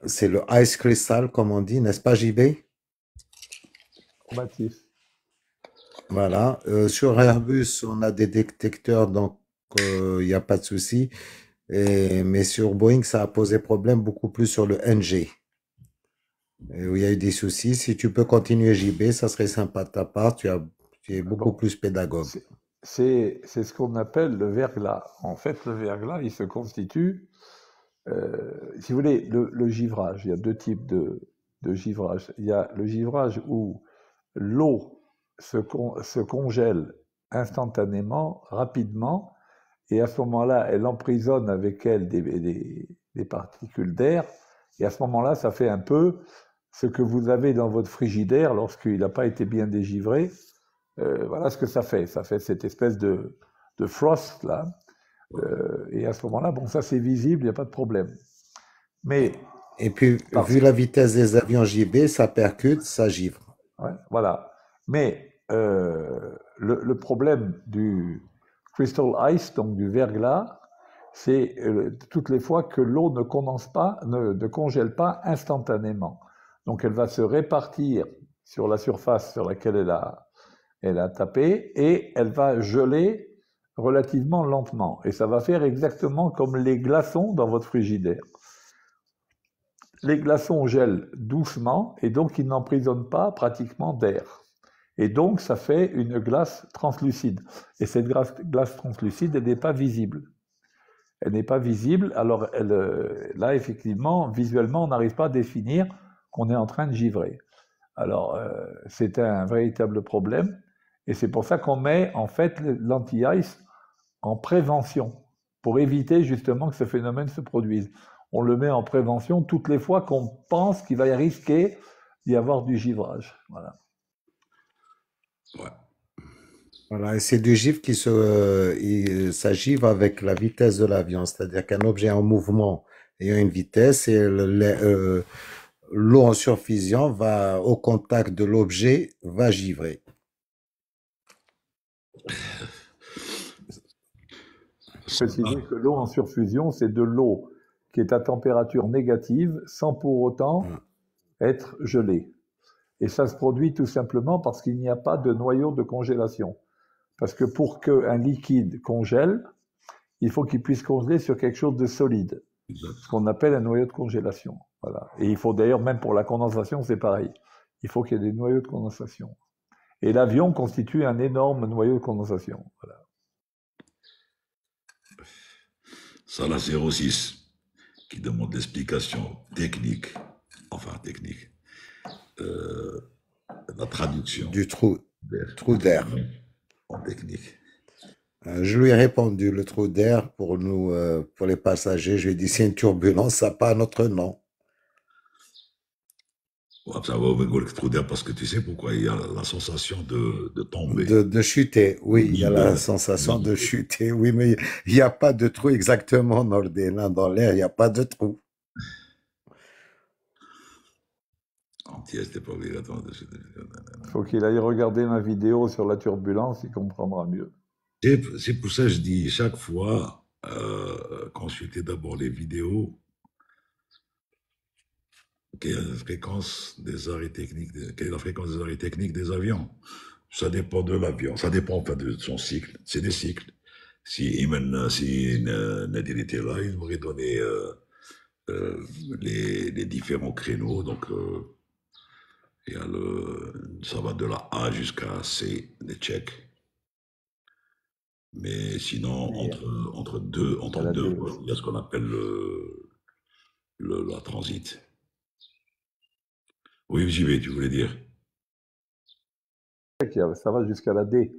C'est le Ice Crystal, comme on dit, n'est-ce pas, JB? Formatif. Voilà. Sur Airbus, on a des détecteurs, donc il n'y a pas de souci. Mais sur Boeing, ça a posé problème beaucoup plus sur le NG, où il y a eu des soucis. Si tu peux continuer, JB, ça serait sympa de ta part. Tu es beaucoup Bon. plus pédagogue. C'est ce qu'on appelle le verglas. En fait, le verglas, il se constitue, si vous voulez, le givrage. Il y a deux types de givrage. Il y a le givrage où l'eau se congèle instantanément, rapidement, et à ce moment-là, elle emprisonne avec elle des particules d'air, et à ce moment-là, ça fait un peu ce que vous avez dans votre frigidaire lorsqu'il n'a pas été bien dégivré. Voilà ce que ça fait. Ça fait cette espèce de frost, là. Et à ce moment-là, bon, ça c'est visible, il n'y a pas de problème. Mais Et puis, vu la vitesse des avions JB, ça percute, ça givre. ouais, voilà. Mais le problème du crystal ice, donc du verglas, c'est toutes les fois que l'eau ne condense pas, ne congèle pas instantanément. Donc elle va se répartir sur la surface sur laquelle elle a tapé et elle va geler relativement lentement. Et ça va faire exactement comme les glaçons dans votre frigidaire. Les glaçons gèlent doucement et donc ils n'emprisonnent pas pratiquement d'air. Et donc ça fait une glace translucide. Et cette glace translucide, elle n'est pas visible. Elle n'est pas visible, alors là effectivement, visuellement, on n'arrive pas à définir qu'on est en train de givrer. Alors c'est un véritable problème. Et c'est pour ça qu'on met en fait l'anti-ice en prévention, pour éviter justement que ce phénomène se produise. On le met en prévention toutes les fois qu'on pense qu'il va y risquer d'y avoir du givrage. Voilà. Ouais. Voilà, et c'est du givre ça givre avec la vitesse de l'avion, c'est-à-dire qu'un objet en mouvement ayant une vitesse et l'eau en surfusion va au contact de l'objet, va givrer. Préciser que l'eau en surfusion, c'est de l'eau qui est à température négative sans pour autant être gelée. Et ça se produit tout simplement parce qu'il n'y a pas de noyau de congélation. Parce que pour qu'un liquide congèle, il faut qu'il puisse congeler sur quelque chose de solide, ce qu'on appelle un noyau de congélation. Voilà. Et il faut d'ailleurs, même pour la condensation, c'est pareil. Il faut qu'il y ait des noyaux de condensation. Et l'avion constitue un énorme noyau de condensation. Voilà. Salah 06, qui demande l'explication technique, la traduction Du trou d'air. en technique. Je lui ai répondu, le trou d'air pour nous, pour les passagers, je lui ai dit c'est une turbulence, ça n'a pas notre nom. Ouais, ça va rigoler que trou d'air parce que tu sais pourquoi il y a la sensation de tomber. De chuter, oui, il y a la Ouais. sensation de chuter, oui, mais il n'y a pas de trou exactement dans l'air, il n'y a pas de trou. Entier, c'était pas obligatoire. Il faut qu'il aille regarder ma vidéo sur la turbulence, il comprendra mieux. C'est pour ça que je dis chaque fois, consultez d'abord les vidéos, quelle est la fréquence des arrêts techniques, quelle est la fréquence des arrêts techniques des avions. Ça dépend de l'avion, ça dépend enfin de son cycle, c'est des cycles. Si Nadir était là, il m'aurait donné les différents créneaux, donc il y a ça va de la A jusqu'à C, des tchèques. Mais sinon, entre deux, il y a ce qu'on appelle la transit. Oui, j'y vais, tu voulais dire. Ça va jusqu'à la D.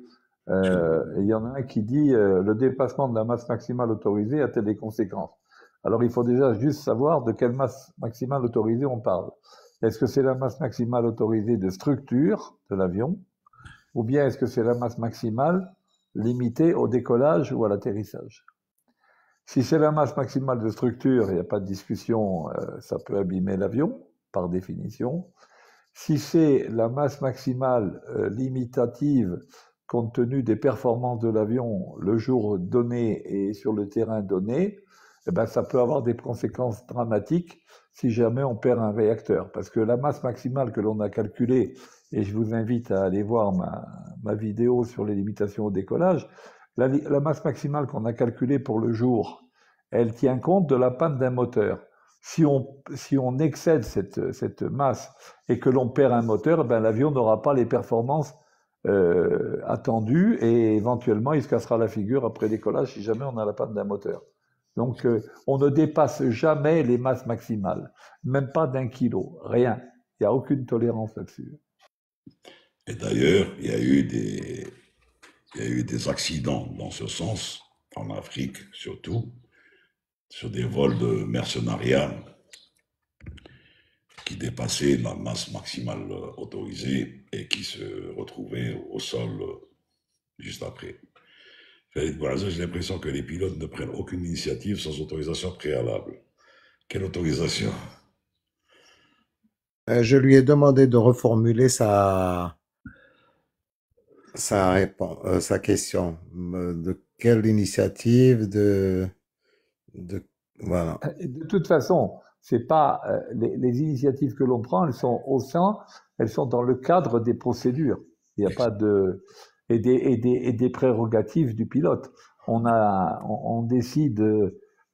Il y en a un qui dit le dépassement de la masse maximale autorisée a-t-il des conséquences? Alors il faut déjà juste savoir de quelle masse maximale autorisée on parle. Est-ce que c'est la masse maximale autorisée de structure de l'avion, ou bien est-ce que c'est la masse maximale limitée au décollage ou à l'atterrissage? Si c'est la masse maximale de structure, il n'y a pas de discussion, ça peut abîmer l'avion, par définition. Si c'est la masse maximale limitative, compte tenu des performances de l'avion le jour donné et sur le terrain donné, eh ben, ça peut avoir des conséquences dramatiques si jamais on perd un réacteur. Parce que la masse maximale que l'on a calculée, et je vous invite à aller voir ma vidéo sur les limitations au décollage, la masse maximale qu'on a calculée pour le jour, elle tient compte de la panne d'un moteur. Si on excède cette masse et que l'on perd un moteur, ben l'avion n'aura pas les performances attendues et éventuellement il se cassera la figure après décollage si jamais on a la panne d'un moteur. Donc on ne dépasse jamais les masses maximales, même pas d'1 kilo, rien. Il n'y a aucune tolérance là-dessus. Et d'ailleurs, il y a eu des accidents dans ce sens, en Afrique surtout, sur des vols de mercenariat qui dépassaient la masse maximale autorisée et qui se retrouvaient au sol juste après. Voilà, j'ai l'impression que les pilotes ne prennent aucune initiative sans autorisation préalable. Quelle autorisation? Je lui ai demandé de reformuler sa question. De quelle initiative, voilà. De toute façon, c'est pas les initiatives que l'on prend, elles sont dans le cadre des procédures. Il n'y a pas de et des prérogatives du pilote. On décide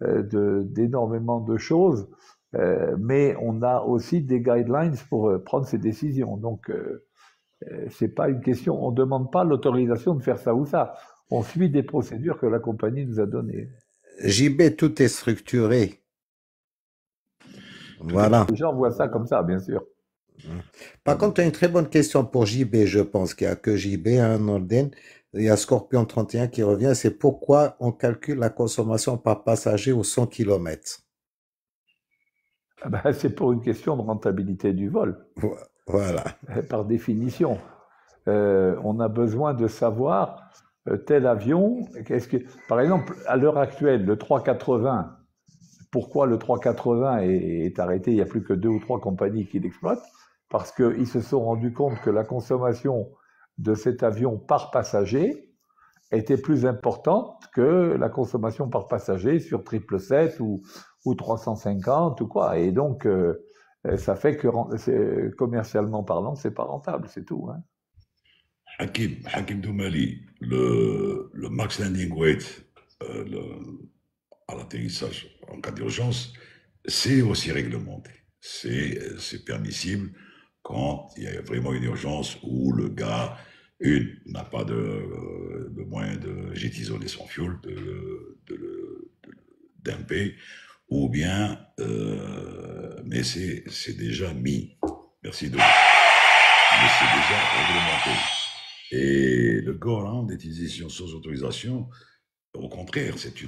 d'énormément de choses, mais on a aussi des guidelines pour prendre ces décisions. Donc c'est pas une question. On demande pas l'autorisation de faire ça ou ça. On suit des procédures que la compagnie nous a données. JB, tout est structuré. Voilà. Les gens voient ça comme ça, bien sûr. Par contre, tu as une très bonne question pour JB, je pense qu'il n'y a que JB, hein, Norden. Il y a Scorpion 31 qui revient, c'est pourquoi on calcule la consommation par passager aux 100 km. Ben, c'est pour une question de rentabilité du vol. Voilà. Par définition. On a besoin de savoir tel avion, par exemple, à l'heure actuelle, le 380 pourquoi le 380 est arrêté, il n'y a plus que 2 ou 3 compagnies qui l'exploitent, parce qu'ils se sont rendus compte que la consommation de cet avion par passager était plus importante que la consommation par passager sur 777 ou 350 ou quoi. Et donc, ça fait que commercialement parlant, c'est pas rentable, c'est tout. Hein. Hakim Doumali, le max landing weight à l'atterrissage en cas d'urgence, c'est aussi réglementé. C'est permissible quand il y a vraiment une urgence où le gars, n'a pas de moyen de jet isolé son fuel, d'imper, ou bien, mais c'est déjà mis. Merci de. Mais c'est déjà réglementé. Et le go-around est une décision sans autorisation. Au contraire, c'est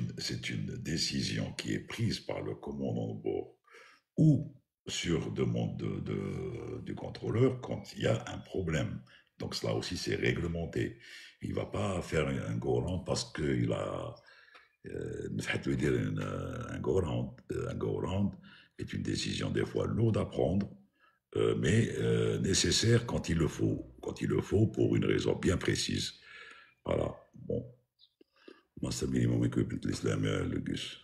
une décision qui est prise par le commandant de bord ou sur demande du contrôleur quand il y a un problème. Donc cela aussi, c'est réglementé. Il ne va pas faire un go-around parce qu'il a... un go-around est une décision des fois lourde à prendre, mais nécessaire quand il le faut. Quand il le faut pour une raison bien précise. Voilà. Bon. Moi, c'est minimum equipment l'islam, le GUS.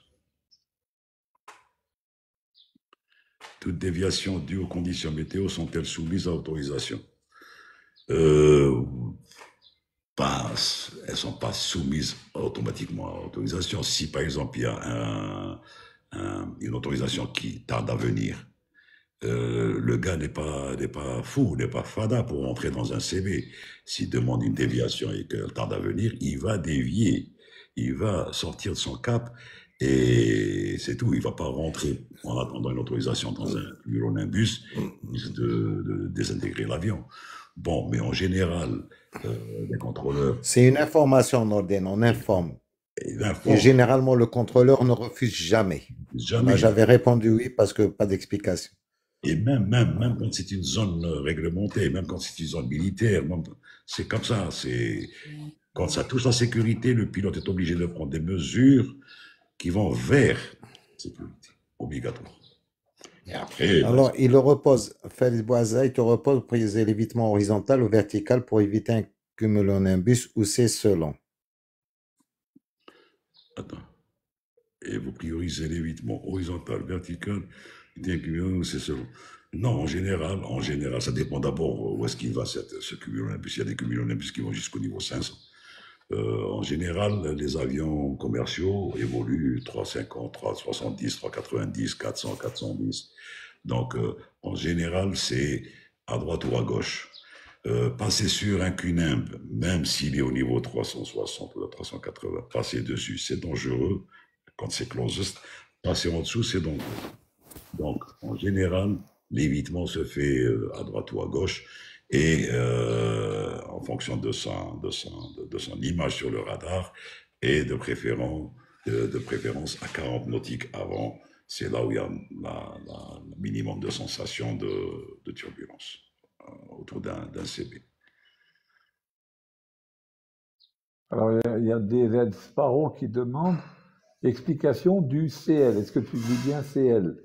Toutes déviations dues aux conditions météo sont-elles soumises à autorisation? Elles ne sont pas soumises automatiquement à autorisation. Si par exemple il y a une autorisation qui tarde à venir, le gars n'est pas fou, n'est pas fada pour entrer dans un CV. S'il demande une déviation et qu'elle tarde à venir, il va dévier, il va sortir de son cap et c'est tout. Il ne va pas rentrer en attendant une autorisation dans un Nimbus de désintégrer l'avion. Bon, mais en général, les contrôleurs... C'est une information, Norden, on informe. Et généralement, le contrôleur ne refuse jamais. Moi, j'avais répondu oui parce que pas d'explication. Et même quand c'est une zone réglementée, même quand c'est une zone militaire, c'est comme ça. Quand ça touche la sécurité, le pilote est obligé de prendre des mesures qui vont vers la sécurité, obligatoire. Et après, alors, il le repose, Félix Boisa, il te repose pour prioriser l'évitement horizontal ou vertical pour éviter un cumulonimbus ou c'est selon. Attends. Et vous priorisez l'évitement horizontal, vertical, ou c'est selon. Non, en général, ça dépend d'abord où est-ce qu'il va ce cumulonimbus. Il y a des cumulonimbus qui vont jusqu'au niveau 500. En général, les avions commerciaux évoluent 350, 370, 390, 400, 410. Donc, en général, c'est à droite ou à gauche. Passer sur un QNIMB, même s'il est au niveau 360 ou 380, passer dessus, c'est dangereux quand c'est closest. Passer en dessous, c'est dangereux. Donc, en général, l'évitement se fait à droite ou à gauche. Et en fonction de son image sur le radar, et de préférence à 40 nautiques avant, c'est là où il y a le minimum de sensation de turbulence autour d'un CB. Alors, il y a des Red Sparrow qui demandent explication du CL. Est-ce que tu dis bien CL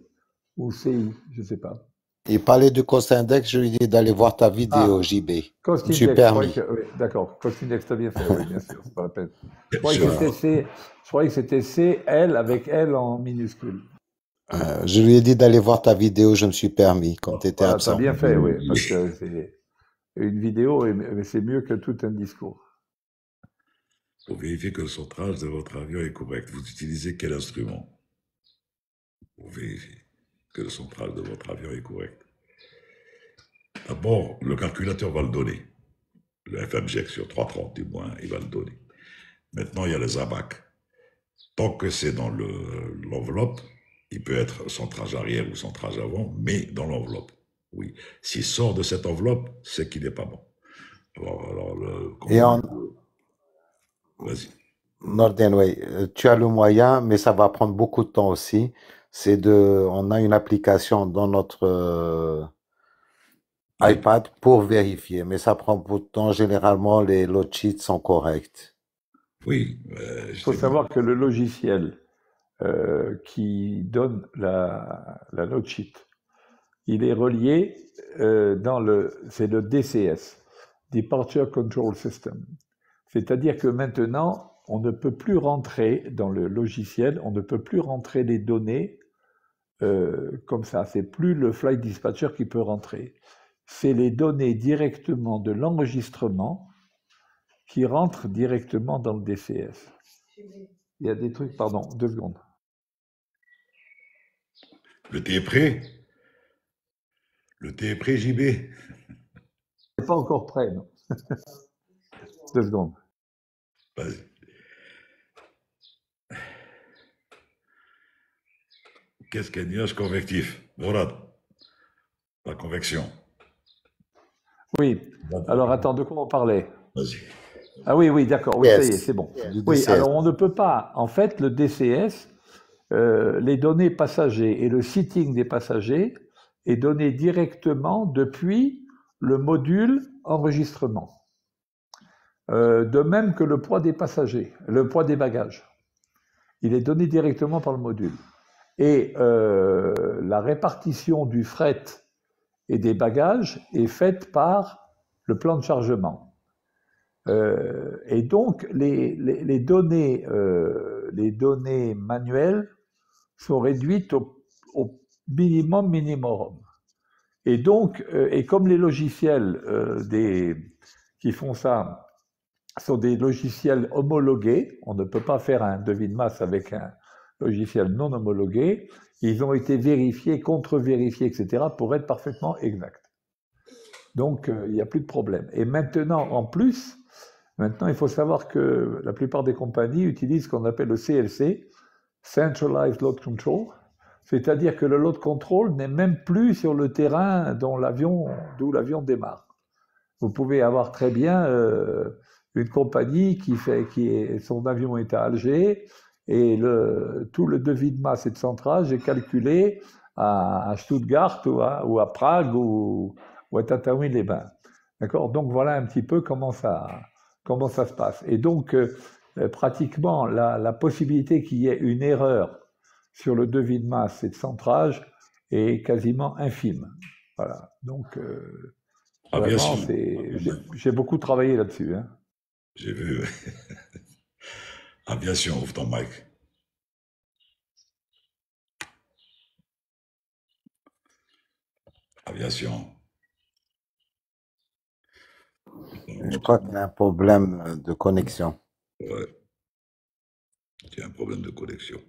ou CI? Je ne sais pas. Il parlait du Cost Index, je lui ai dit d'aller voir ta vidéo, JB. Cost Index, oui, d'accord. Cost Index, t'as bien fait, oui, bien sûr, c'est pas la peine. Je croyais que c'était CL avec L en minuscule. Je lui ai dit d'aller voir ta vidéo, je me suis permis quand tu étais absent. T'as bien fait, oui, parce que c'est une vidéo, mais c'est mieux que tout un discours. Pour vérifier que le centrage de votre avion est correct, vous utilisez quel instrument? Pour vérifier que le centrage de votre avion est correct. D'abord, le calculateur va le donner. Le FMGEC sur 330 du moins, il va le donner. Maintenant, il y a les ABAC. Tant que c'est dans l'enveloppe, il peut être centrage arrière ou centrage avant, mais dans l'enveloppe. Oui. S'il sort de cette enveloppe, c'est qu'il n'est pas bon. Vas-y. Norden, oui, tu as le moyen, mais ça va prendre beaucoup de temps aussi. On a une application dans notre iPad pour vérifier, mais ça prend beaucoup de temps. Généralement, les load sheets sont corrects. Oui. Il faut savoir que le logiciel qui donne la load sheet. Il est relié c'est le DCS, Departure Control System. C'est-à-dire que maintenant, on ne peut plus rentrer dans le logiciel, on ne peut plus rentrer les données comme ça. C'est plus le flight dispatcher qui peut rentrer. C'est les données directement de l'enregistrement qui rentrent directement dans le DCS. Il y a des trucs, pardon, 2 secondes. Le thé est prêt? Le thé est prêt, JB? C'est pas encore prêt, non. 2 secondes. Vas-y. Qu'est-ce qu'un nuage convectif? Mourad, la convection. Oui. Alors, attends, de quoi on parlait? Vas-y. Ah oui, oui, d'accord. Oui, Yes. ça y est, c'est bon. Du Oui, DCS. alors on ne peut pas. En fait, le DCS, les données passagers et le seating des passagers est donné directement depuis le module enregistrement. De même que le poids des passagers, le poids des bagages. Il est donné directement par le module. Et la répartition du fret et des bagages est faite par le plan de chargement. Et donc, les données manuelles sont réduites au minimum. Et donc, et comme les logiciels qui font ça sont des logiciels homologués, on ne peut pas faire un devis de masse avec un logiciel non homologué, ils ont été vérifiés, contre-vérifiés, etc., pour être parfaitement exacts. Donc, il n'y a plus de problème. Et maintenant, en plus, il faut savoir que la plupart des compagnies utilisent ce qu'on appelle le CLC, Centralized Load Control, c'est-à-dire que le load control n'est même plus sur le terrain d'où l'avion démarre. Vous pouvez avoir très bien une compagnie son avion est à Alger et tout le devis de masse et de centrage est calculé à Stuttgart ou à Prague ou à Tataouine-les-Bains. D'accord ? Donc voilà un petit peu comment ça se passe. Et donc, pratiquement, la possibilité qu'il y ait une erreur sur le devis de masse et de centrage est quasiment infime. Voilà. Donc, vraiment, j'ai beaucoup travaillé là-dessus. Hein. J'ai vu. Aviation, ouvre ton mic. Aviation. Je crois qu'il y a un problème de connexion. Ouais. Il y a un problème de connexion.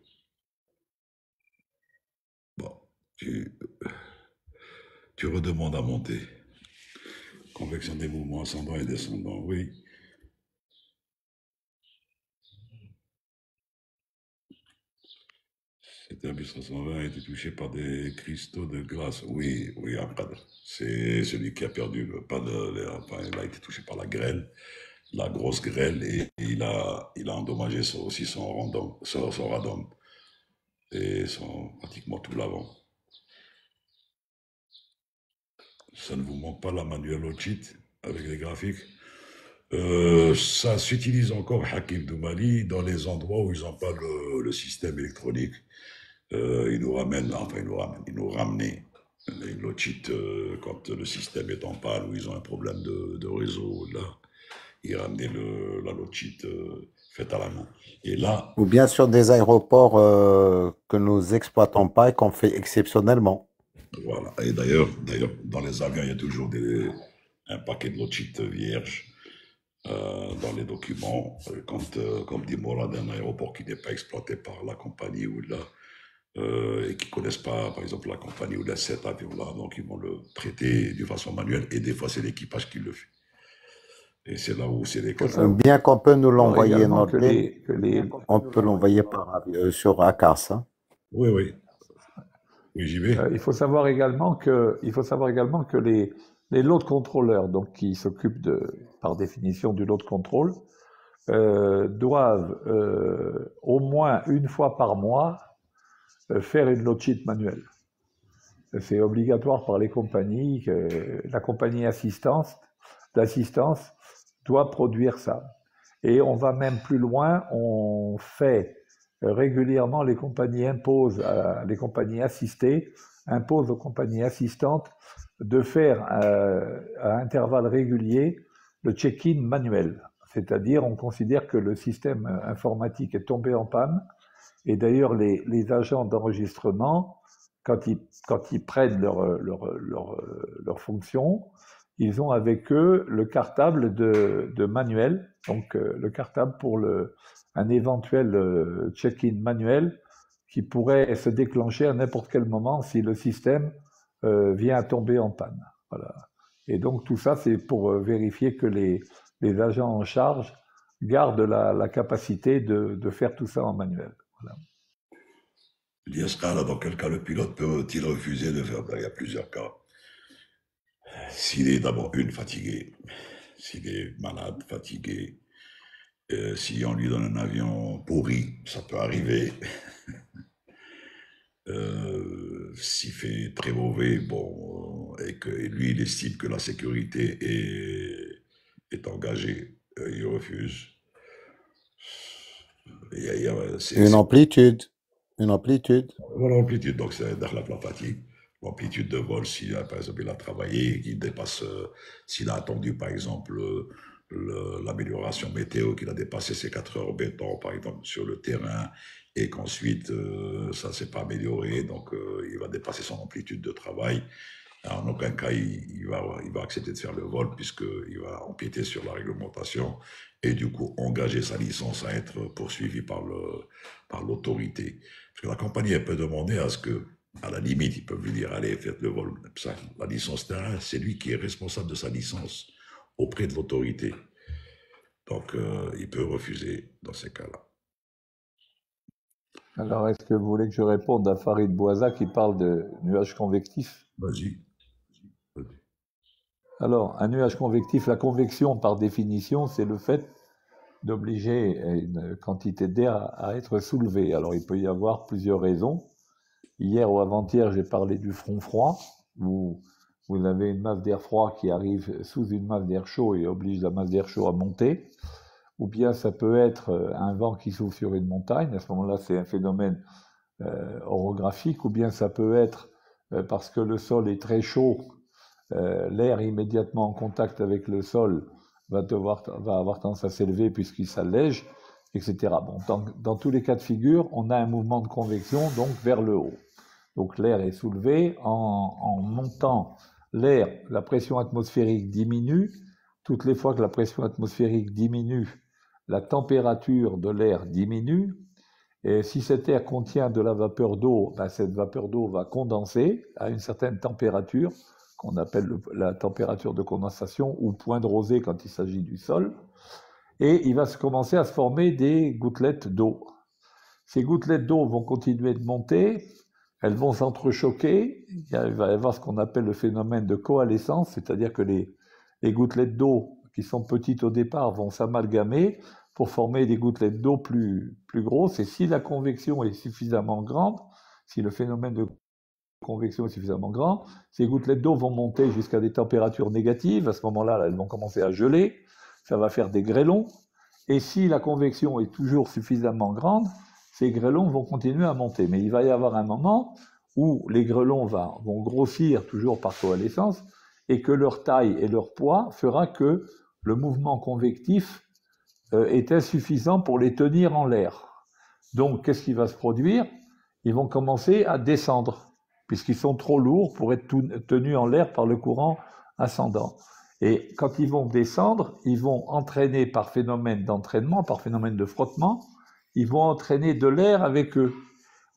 Bon, tu redemandes à monter. Convection des mouvements ascendants et descendants, oui. Cet Airbus 320 a été touché par des cristaux de glace. Oui, Ahmad. C'est celui qui a perdu il a été touché par la grêle, la grosse grêle, et il a endommagé aussi son radome et pratiquement tout l'avant. Ça ne vous manque pas la manuelle au cheat avec les graphiques? Ça s'utilise encore, Hakim Doumali, dans les endroits où ils n'ont pas le système électronique. Ils nous ramenaient les low-cheat quand le système est en panne ou ils ont un problème de réseau. Là, ils ramenaient la low-cheat faite à la main. Et là, Ou bien sur des aéroports que nous exploitons pas et qu'on fait exceptionnellement. voilà. Et d'ailleurs, dans les avions, il y a toujours un paquet de low-cheat vierge dans les documents. Comme dit Mourad, un aéroport qui n'est pas exploité par la compagnie ou là. Et qui ne connaissent pas, par exemple, la compagnie ou cet avion-là, donc ils vont le traiter de façon manuelle, et des fois, c'est l'équipage qui le fait. Et c'est là où c'est les cas. Bien qu'on peut nous l'envoyer, également on peut l'envoyer sur ACAS. Hein. Oui, oui. Oui, j'y vais. Il faut savoir également que les load controllers, donc qui s'occupent par définition du load control, doivent au moins une fois par mois faire une load sheet manuelle. C'est obligatoire par les compagnies. La compagnie d'assistance doit produire ça. Et on va même plus loin, on fait régulièrement, les compagnies les compagnies assistées imposent aux compagnies assistantes de faire à intervalles réguliers le check-in manuel. C'est-à-dire, on considère que le système informatique est tombé en panne. Et d'ailleurs, les agents d'enregistrement, quand ils prennent leur fonction, ils ont avec eux le cartable de manuel, donc le cartable pour un éventuel check-in manuel qui pourrait se déclencher à n'importe quel moment si le système vient à tomber en panne. Voilà. Et donc tout ça, c'est pour vérifier que les agents en charge gardent la capacité de faire tout ça en manuel. Voilà. L'ISK, dans quel cas le pilote peut-il refuser de faire? Il y a plusieurs cas. S'il est d'abord fatigué, s'il est malade, fatigué, si on lui donne un avion pourri, ça peut arriver. S'il fait très mauvais, bon, et que lui, il estime que la sécurité est engagée, il refuse. Une amplitude. Voilà, l'amplitude, donc c'est dans la fatigue. L'amplitude de vol, si par exemple il a travaillé, qu'il dépasse, s'il a attendu par exemple l'amélioration météo, qu'il a dépassé ses 4 heures béton par exemple sur le terrain, et qu'ensuite ça ne s'est pas amélioré, donc il va dépasser son amplitude de travail. En aucun cas il va accepter de faire le vol, puisqu'il va empiéter sur la réglementation et du coup engager sa licence à être poursuivi par l'autorité. Parce que la compagnie, elle peut demander à ce que, à la limite, ils peuvent lui dire, allez, faites le vol. Ça, la licence terrain, c'est lui qui est responsable de sa licence auprès de l'autorité. Donc, il peut refuser dans ces cas-là. Alors, est-ce que vous voulez que je réponde à Farid Bouaza qui parle de nuages convectifs? Vas-y. Alors, un nuage convectif, la convection, par définition, c'est le fait d'obliger une quantité d'air à être soulevée. Alors, il peut y avoir plusieurs raisons. Hier ou avant-hier, j'ai parlé du front froid, où vous avez une masse d'air froid qui arrive sous une masse d'air chaud et oblige la masse d'air chaud à monter. Ou bien ça peut être un vent qui souffle sur une montagne, à ce moment-là c'est un phénomène orographique, ou bien ça peut être parce que le sol est très chaud, l'air immédiatement en contact avec le sol va avoir tendance à s'élever puisqu'il s'allège, etc. Bon, dans tous les cas de figure, on a un mouvement de convection donc vers le haut. Donc l'air est soulevé, en montant l'air, la pression atmosphérique diminue. Toutes les fois que la pression atmosphérique diminue, la température de l'air diminue. Et si cet air contient de la vapeur d'eau, ben cette vapeur d'eau va condenser à une certaine température, qu'on appelle la température de condensation ou point de rosée quand il s'agit du sol. Et il va commencer à se former des gouttelettes d'eau. Ces gouttelettes d'eau vont continuer de monter, elles vont s'entrechoquer, il va y avoir ce qu'on appelle le phénomène de coalescence, c'est-à-dire que les gouttelettes d'eau qui sont petites au départ vont s'amalgamer pour former des gouttelettes d'eau plus grosses, et si la convection est suffisamment grande, si le phénomène de convection est suffisamment grand, ces gouttelettes d'eau vont monter jusqu'à des températures négatives. À ce moment-là, elles vont commencer à geler, ça va faire des grêlons, et si la convection est toujours suffisamment grande, ces grêlons vont continuer à monter. Mais il va y avoir un moment où les grêlons vont grossir toujours par coalescence, et que leur taille et leur poids fera que le mouvement convectif est insuffisant pour les tenir en l'air. Donc, qu'est-ce qui va se produire? Ils vont commencer à descendre, puisqu'ils sont trop lourds pour être tenus en l'air par le courant ascendant. Et quand ils vont descendre, ils vont entraîner par phénomène d'entraînement, par phénomène de frottement, ils vont entraîner de l'air avec eux.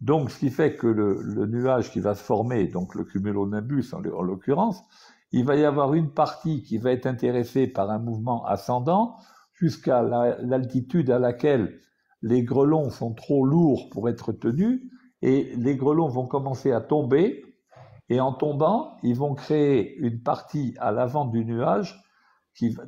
Donc, ce qui fait que le nuage qui va se former, donc le cumulonimbus en l'occurrence, il va y avoir une partie qui va être intéressée par un mouvement ascendant jusqu'à l'altitude à laquelle les grêlons sont trop lourds pour être tenus, et les grêlons vont commencer à tomber, et en tombant, ils vont créer une partie à l'avant du nuage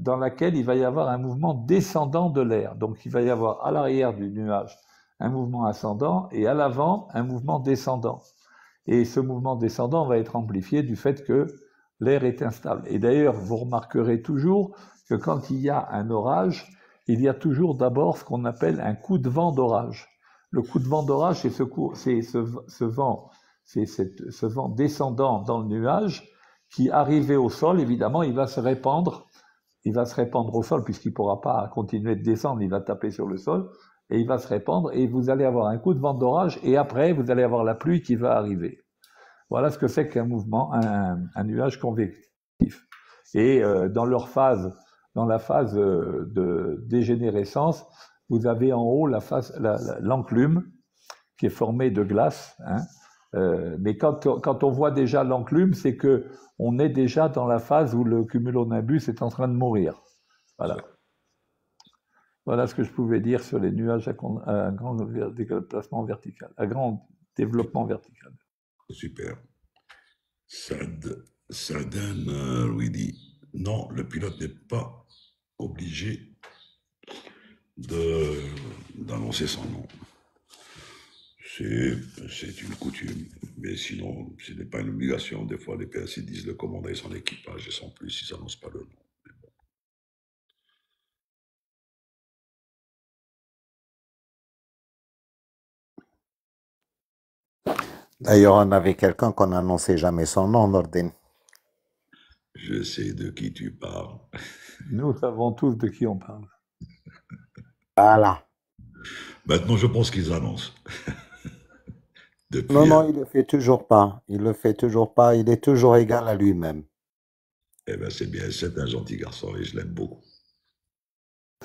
dans laquelle il va y avoir un mouvement descendant de l'air. Donc il va y avoir à l'arrière du nuage un mouvement ascendant et à l'avant un mouvement descendant. Et ce mouvement descendant va être amplifié du fait que l'air est instable. Et d'ailleurs, vous remarquerez toujours que quand il y a un orage, il y a toujours d'abord ce qu'on appelle un coup de vent d'orage. Le coup de vent d'orage, c'est ce vent descendant dans le nuage qui, arrivé au sol, évidemment, il va se répandre au sol puisqu'il ne pourra pas continuer de descendre, il va taper sur le sol et il va se répandre et vous allez avoir un coup de vent d'orage et après, vous allez avoir la pluie qui va arriver. Voilà ce que c'est qu'un mouvement, un nuage convectif. Et dans la phase de dégénérescence, vous avez en haut l'enclume qui est formée de glace. Mais quand on voit déjà l'enclume, c'est que on est déjà dans la phase où le cumulonimbus est en train de mourir. Voilà. Voilà ce que je pouvais dire sur les nuages à grand déplacement vertical, à grand développement vertical. Super. Sardan lui dit non, le pilote n'est pas obligé d'annoncer son nom. C'est une coutume, mais sinon, ce n'est pas une obligation. Des fois, les PAC disent le commandant et son équipage, et sans plus, ils n'annoncent pas le nom. D'ailleurs, on avait quelqu'un qu'on n'annonçait jamais son nom, Nordin. Je sais de qui tu parles. Nous savons tous de qui on parle. Voilà. Maintenant, je pense qu'ils annoncent. Non, il le fait toujours pas. Il le fait toujours pas. Il est toujours égal à lui-même. Eh bien, c'est bien. C'est un gentil garçon et je l'aime beaucoup.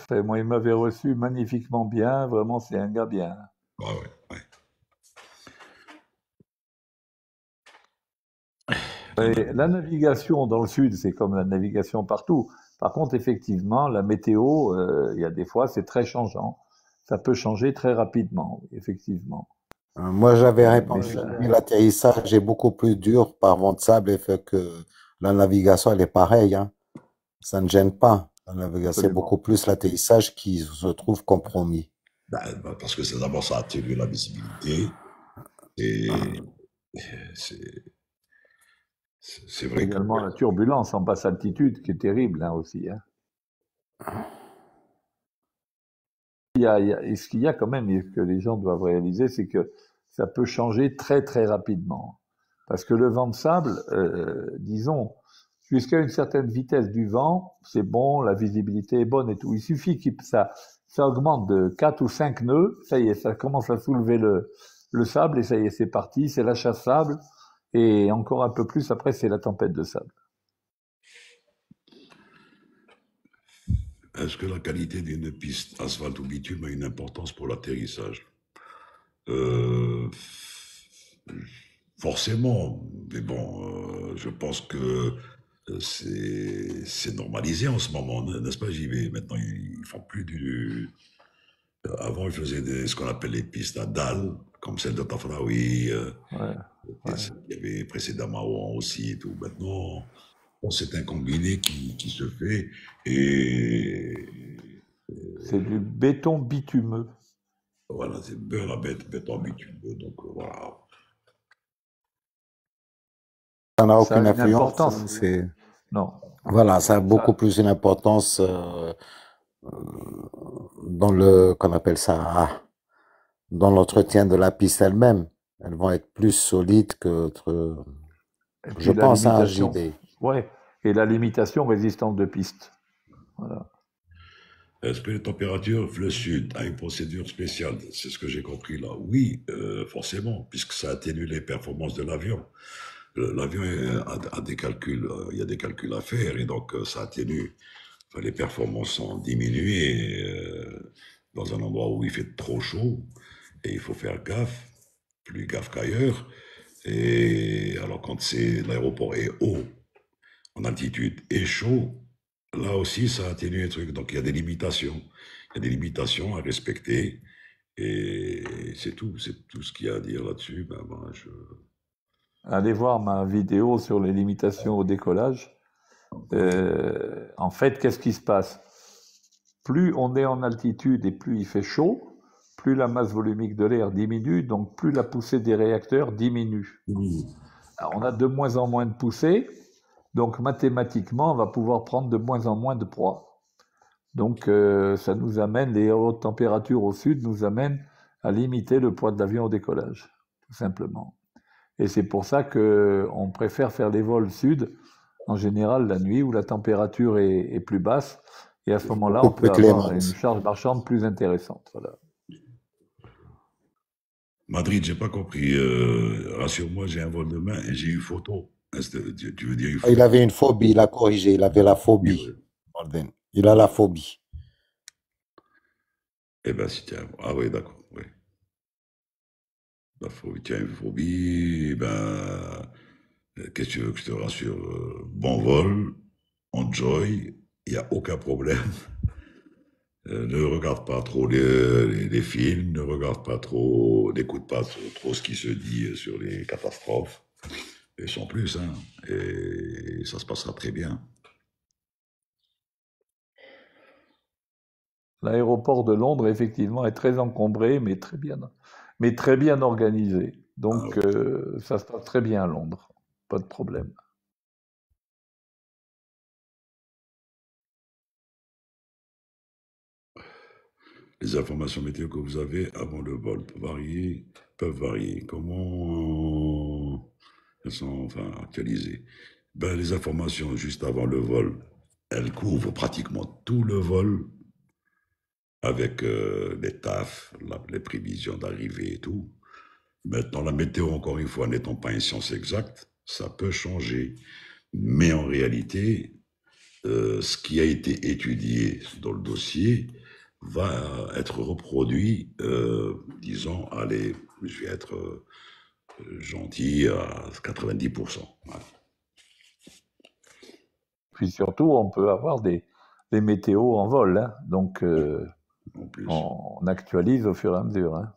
Moi, il m'avait reçu magnifiquement bien. Vraiment, c'est un gars bien. Ouais. Et la navigation dans le sud, c'est comme la navigation partout. Par contre, effectivement, la météo, il y a des fois, c'est très changeant. Ça peut changer très rapidement, effectivement. Moi, j'avais répondu, l'atterrissage est beaucoup plus dur par vent de sable et fait que la navigation, elle est pareille. Hein. Ça ne gêne pas. La navigation, c'est beaucoup plus l'atterrissage qui se trouve compromis. Parce que c'est d'abord ça atténue la visibilité. Et c'est vrai. Également la turbulence en basse altitude qui est terrible hein, aussi. Hein. Ce qu'il y a quand même, que les gens doivent réaliser, c'est que ça peut changer très très rapidement. Parce que le vent de sable, disons, jusqu'à une certaine vitesse du vent, c'est bon, la visibilité est bonne et tout. Il suffit que ça augmente de 4 ou 5 nœuds, ça y est, ça commence à soulever le sable et ça y est, c'est parti, c'est la chasse sable. Et encore un peu plus, après, c'est la tempête de sable. Est-ce que la qualité d'une piste asphalte ou bitume a une importance pour l'atterrissage? Forcément, mais bon, je pense que c'est normalisé en ce moment, n'est-ce pas, JV? Maintenant, ils font plus du... Avant, ils faisaient ce qu'on appelle les pistes à dalles, comme celle de Tafraoui, il y avait précédemment aussi et tout. Maintenant, c'est un combiné qui se fait et... C'est du béton bitumeux. Voilà, c'est beurre à béton bitumeux, donc voilà. Ça n'a aucune influence. Non. Voilà, ça a beaucoup plus une importance dans le, qu'on appelle ça, dans l'entretien de la piste elle-même. Elles vont être plus solides que, je pense, à un JD. Ouais, et la limitation résistance de piste. Voilà. Est-ce que les températures, le sud, a une procédure spéciale? C'est ce que j'ai compris là. Oui, forcément, puisque ça atténue les performances de l'avion. L'avion a des calculs, il y a des calculs à faire et donc ça atténue. Enfin, les performances sont diminuées dans un endroit où il fait trop chaud et il faut faire gaffe, plus gaffe qu'ailleurs. Et alors quand l'aéroport est haut, en altitude et chaud, là aussi ça atténue les trucs. Donc il y a des limitations. Il y a des limitations à respecter et c'est tout ce qu'il y a à dire là-dessus. Allez voir ma vidéo sur les limitations au décollage. En fait, qu'est-ce qui se passe? Plus on est en altitude et plus il fait chaud, plus la masse volumique de l'air diminue, donc plus la poussée des réacteurs diminue. Alors, on a de moins en moins de poussée, donc mathématiquement, on va pouvoir prendre de moins en moins de proies. Donc, ça nous amène, les hautes températures au sud nous amènent à limiter le poids de l'avion au décollage, tout simplement. Et c'est pour ça qu'on préfère faire les vols sud, en général la nuit, où la température est plus basse, et à ce moment-là, on Beaucoup peut plus avoir une clémente. charge marchande plus intéressante. Voilà. Madrid, j'ai pas compris. Rassure-moi, j'ai un vol demain et j'ai une photo. Tu veux dire une Il photo? avait une phobie, il a corrigé, il avait la Oui, phobie. ouais. Norden. Il a la phobie. Eh ben, si tiens. Ah oui, d'accord. Oui. La phobie, tu as une phobie, ben, qu'est-ce que tu veux que je te rassure? Bon vol, enjoy, il n'y a aucun problème. Ne regarde pas trop les films, ne regarde pas trop, n'écoute pas trop ce qui se dit sur les catastrophes, et sans plus, hein. Et ça se passera très bien. L'aéroport de Londres, effectivement, est très encombré, mais très bien organisé. Ah Donc, ouais. ça se passe très bien à Londres. Pas de problème. Les informations météo que vous avez avant le vol peuvent varier. Comment elles sont enfin actualisées? Ben, les informations juste avant le vol, elles couvrent pratiquement tout le vol avec les tafs, les prévisions d'arrivée et tout. Maintenant, la météo, encore une fois, n'étant pas une science exacte, ça peut changer. Mais en réalité, ce qui a été étudié dans le dossier va être reproduit, disons, allez, je vais être gentil, à 90%. Voilà, Puis surtout, on peut avoir des météos en vol, hein. Donc, en plus. on actualise au fur et à mesure, hein.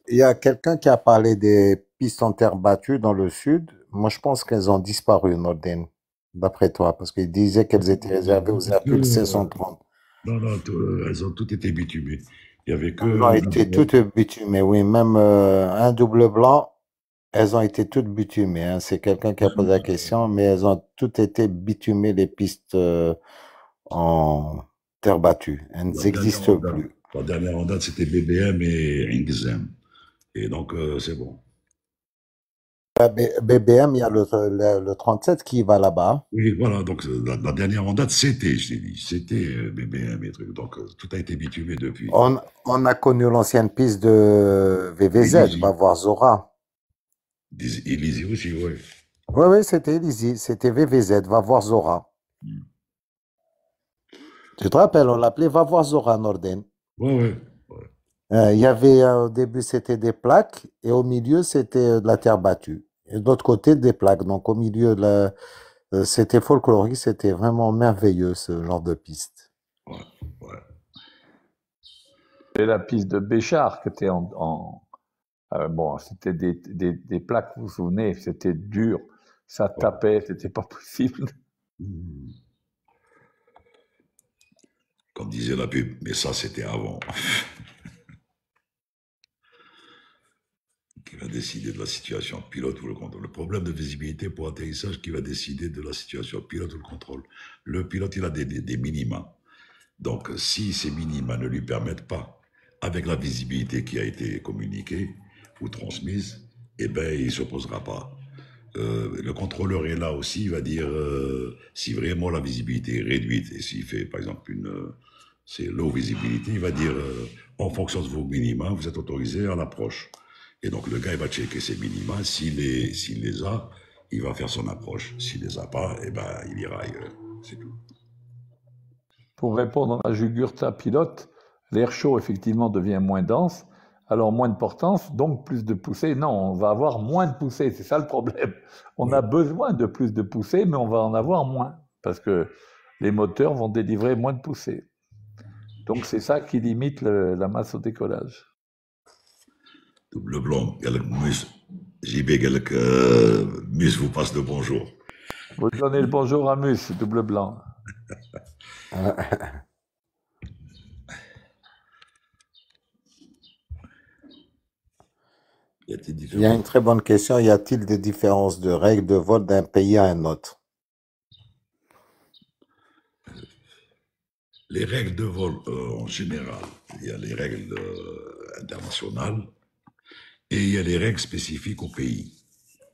Il y a quelqu'un qui a parlé des pistes en terre battue dans le sud. Moi, je pense qu'elles ont disparu, Norden, d'après toi, parce qu'il disait qu'elles étaient réservées aux Hercules Que, 530. non, non, elles ont toutes été bitumées. Il n'y avait que Elles ont été toutes bitumées, oui, même un double blanc, elles ont été toutes bitumées, hein. C'est quelqu'un qui a posé la question, mais elles ont toutes été bitumées, les pistes en terre battue. Elles la dernière n'existent en date. plus. La dernière en date, c'était BBM et Ingzem. Et donc, c'est bon. BBM, il y a le 37 qui va là-bas. Oui, voilà, donc la dernière en date, c'était, je t'ai dit, c'était BBM et trucs. Donc, tout a été bitumé depuis. On a connu l'ancienne piste de VVZ, va Élysée. voir Zora. Élysée aussi, ouais. Oui, oui, c'était Élysée, c'était VVZ, va voir Zora. Mm. Tu te rappelles, on l'appelait va voir Zora Norden. Ouais, ouais. Ouais. Il y avait au début, c'était des plaques et au milieu, c'était de la terre battue. Et de l'autre côté, des plaques. Donc au milieu, c'était folklorique, c'était vraiment merveilleux ce genre de piste. Ouais, ouais. Et la piste de Béchar, qui était bon, c'était des plaques, vous vous souvenez, c'était dur, ça Ouais. tapait, c'était pas possible. Mm. Comme disait la pub, mais ça, c'était avant. Qui va décider de la situation pilote ou le contrôle. Le problème de visibilité pour atterrissage qui va décider de la situation pilote ou le contrôle. Le pilote, il a des minima. Donc, si ces minima ne lui permettent pas, avec la visibilité qui a été communiquée ou transmise, eh ben, il ne s'opposera pas. Le contrôleur est là aussi, il va dire si vraiment la visibilité est réduite et s'il fait par exemple c'est low visibilité, il va dire en fonction de vos minima, vous êtes autorisé à l'approche. Et donc le gars il va checker ses minima, s'il les a, il va faire son approche. S'il les a pas, eh ben il ira ailleurs. C'est tout. Pour répondre à Jugurtha pilote, l'air chaud effectivement devient moins dense, alors moins de portance, donc plus de poussée. Non, on va avoir moins de poussée, c'est ça le problème. On Ouais. a besoin de plus de poussée, mais on va en avoir moins, parce que les moteurs vont délivrer moins de poussée. Donc c'est ça qui limite la masse au décollage. Double blanc, Mus, JB, Mus vous passe le bonjour. Vous donnez le bonjour à Mus, double blanc. Y a-t-il Il y a différence? une très bonne question. Y a-t-il des différences de règles de vol d'un pays à un autre? Les règles de vol en général, il y a les règles internationales et il y a les règles spécifiques au pays.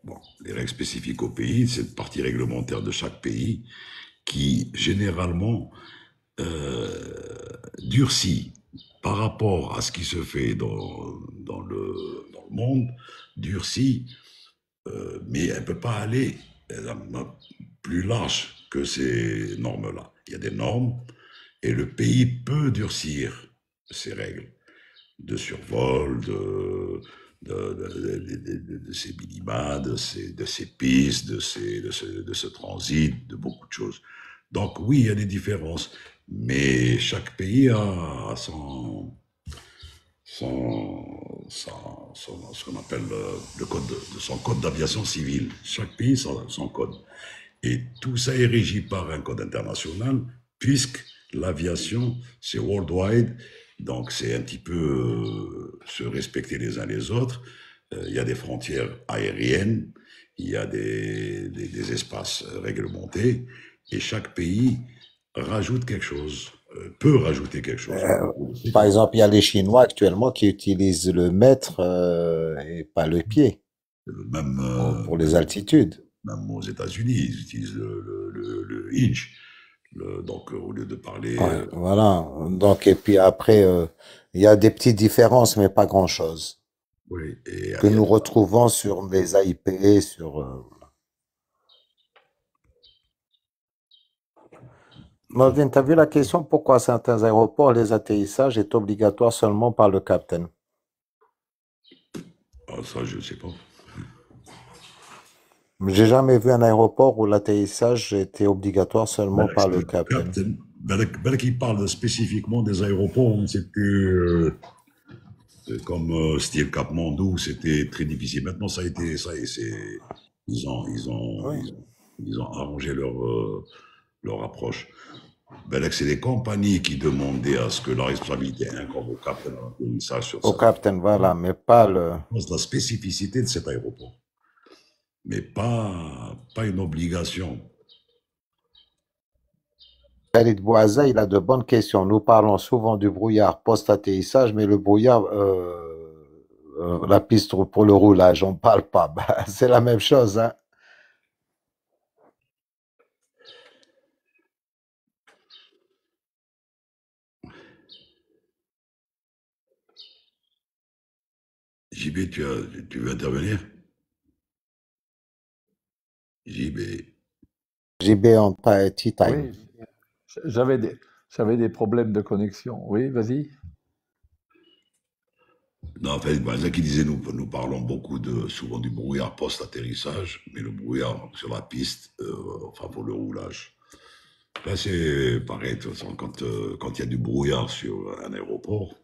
Bon, les règles spécifiques au pays, c'est une partie réglementaire de chaque pays qui généralement durcit par rapport à ce qui se fait dans le monde, durcit, mais elle ne peut pas aller plus large que ces normes-là. Il y a des normes et le pays peut durcir ces règles de survol, de ces minima, de ces pistes, de ce transit, de beaucoup de choses. Donc oui, il y a des différences, mais chaque pays a ce qu'on appelle le code, son code d'aviation civile. Chaque pays a son code. Et tout ça est régi par un code international, puisque l'aviation, c'est worldwide, donc c'est un petit peu se respecter les uns les autres. Il y a des frontières aériennes, il y a des espaces réglementés, et chaque pays rajoute quelque chose, peut rajouter quelque chose. C'est Par tout. exemple, il y a les Chinois actuellement qui utilisent le mètre et pas le pied Même, pour les altitudes. même aux États-Unis, ils utilisent le inch. Donc, au lieu de parler, Ouais, voilà. Donc, et puis après, il y a des petites différences, mais pas grand-chose, oui, et que il y a nous retrouvons sur les AIP, sur... Nordine, t'as vu la question? Pourquoi certains aéroports, les atterrissages est obligatoire seulement par le capitaine? ça, je ne sais pas. J'ai jamais vu un aéroport où l'atterrissage était obligatoire seulement par le Le capitaine. captain, qui parle spécifiquement des aéroports où c'était comme style Cap-Mandou, c'était très difficile. Maintenant, ça a été, ça, et c'est, ils ont, ils ont, Oui. ils ont, ils ont arrangé leur approche. C'est des compagnies qui demandaient à ce que la responsabilité incombe au capitaine de l'atterrissage sur Au ça. capitaine, voilà, mais pas le... C'est la spécificité de cet aéroport, mais pas une obligation. Khalid Bouaza, il a de bonnes questions. Nous parlons souvent du brouillard post-atterrissage, mais le brouillard, la piste pour le roulage, on ne parle pas. Bah, c'est la même chose, hein. JB, tu veux intervenir? JB. JB on tea time. Oui, j'avais des, j'avais des problèmes de connexion. Oui, vas-y. Non, en fait, là qui disait, nous parlons beaucoup souvent du brouillard post-atterrissage, mais le brouillard sur la piste, enfin pour le roulage. Là, c'est pareil, de toute façon, quand il y a du brouillard sur un aéroport,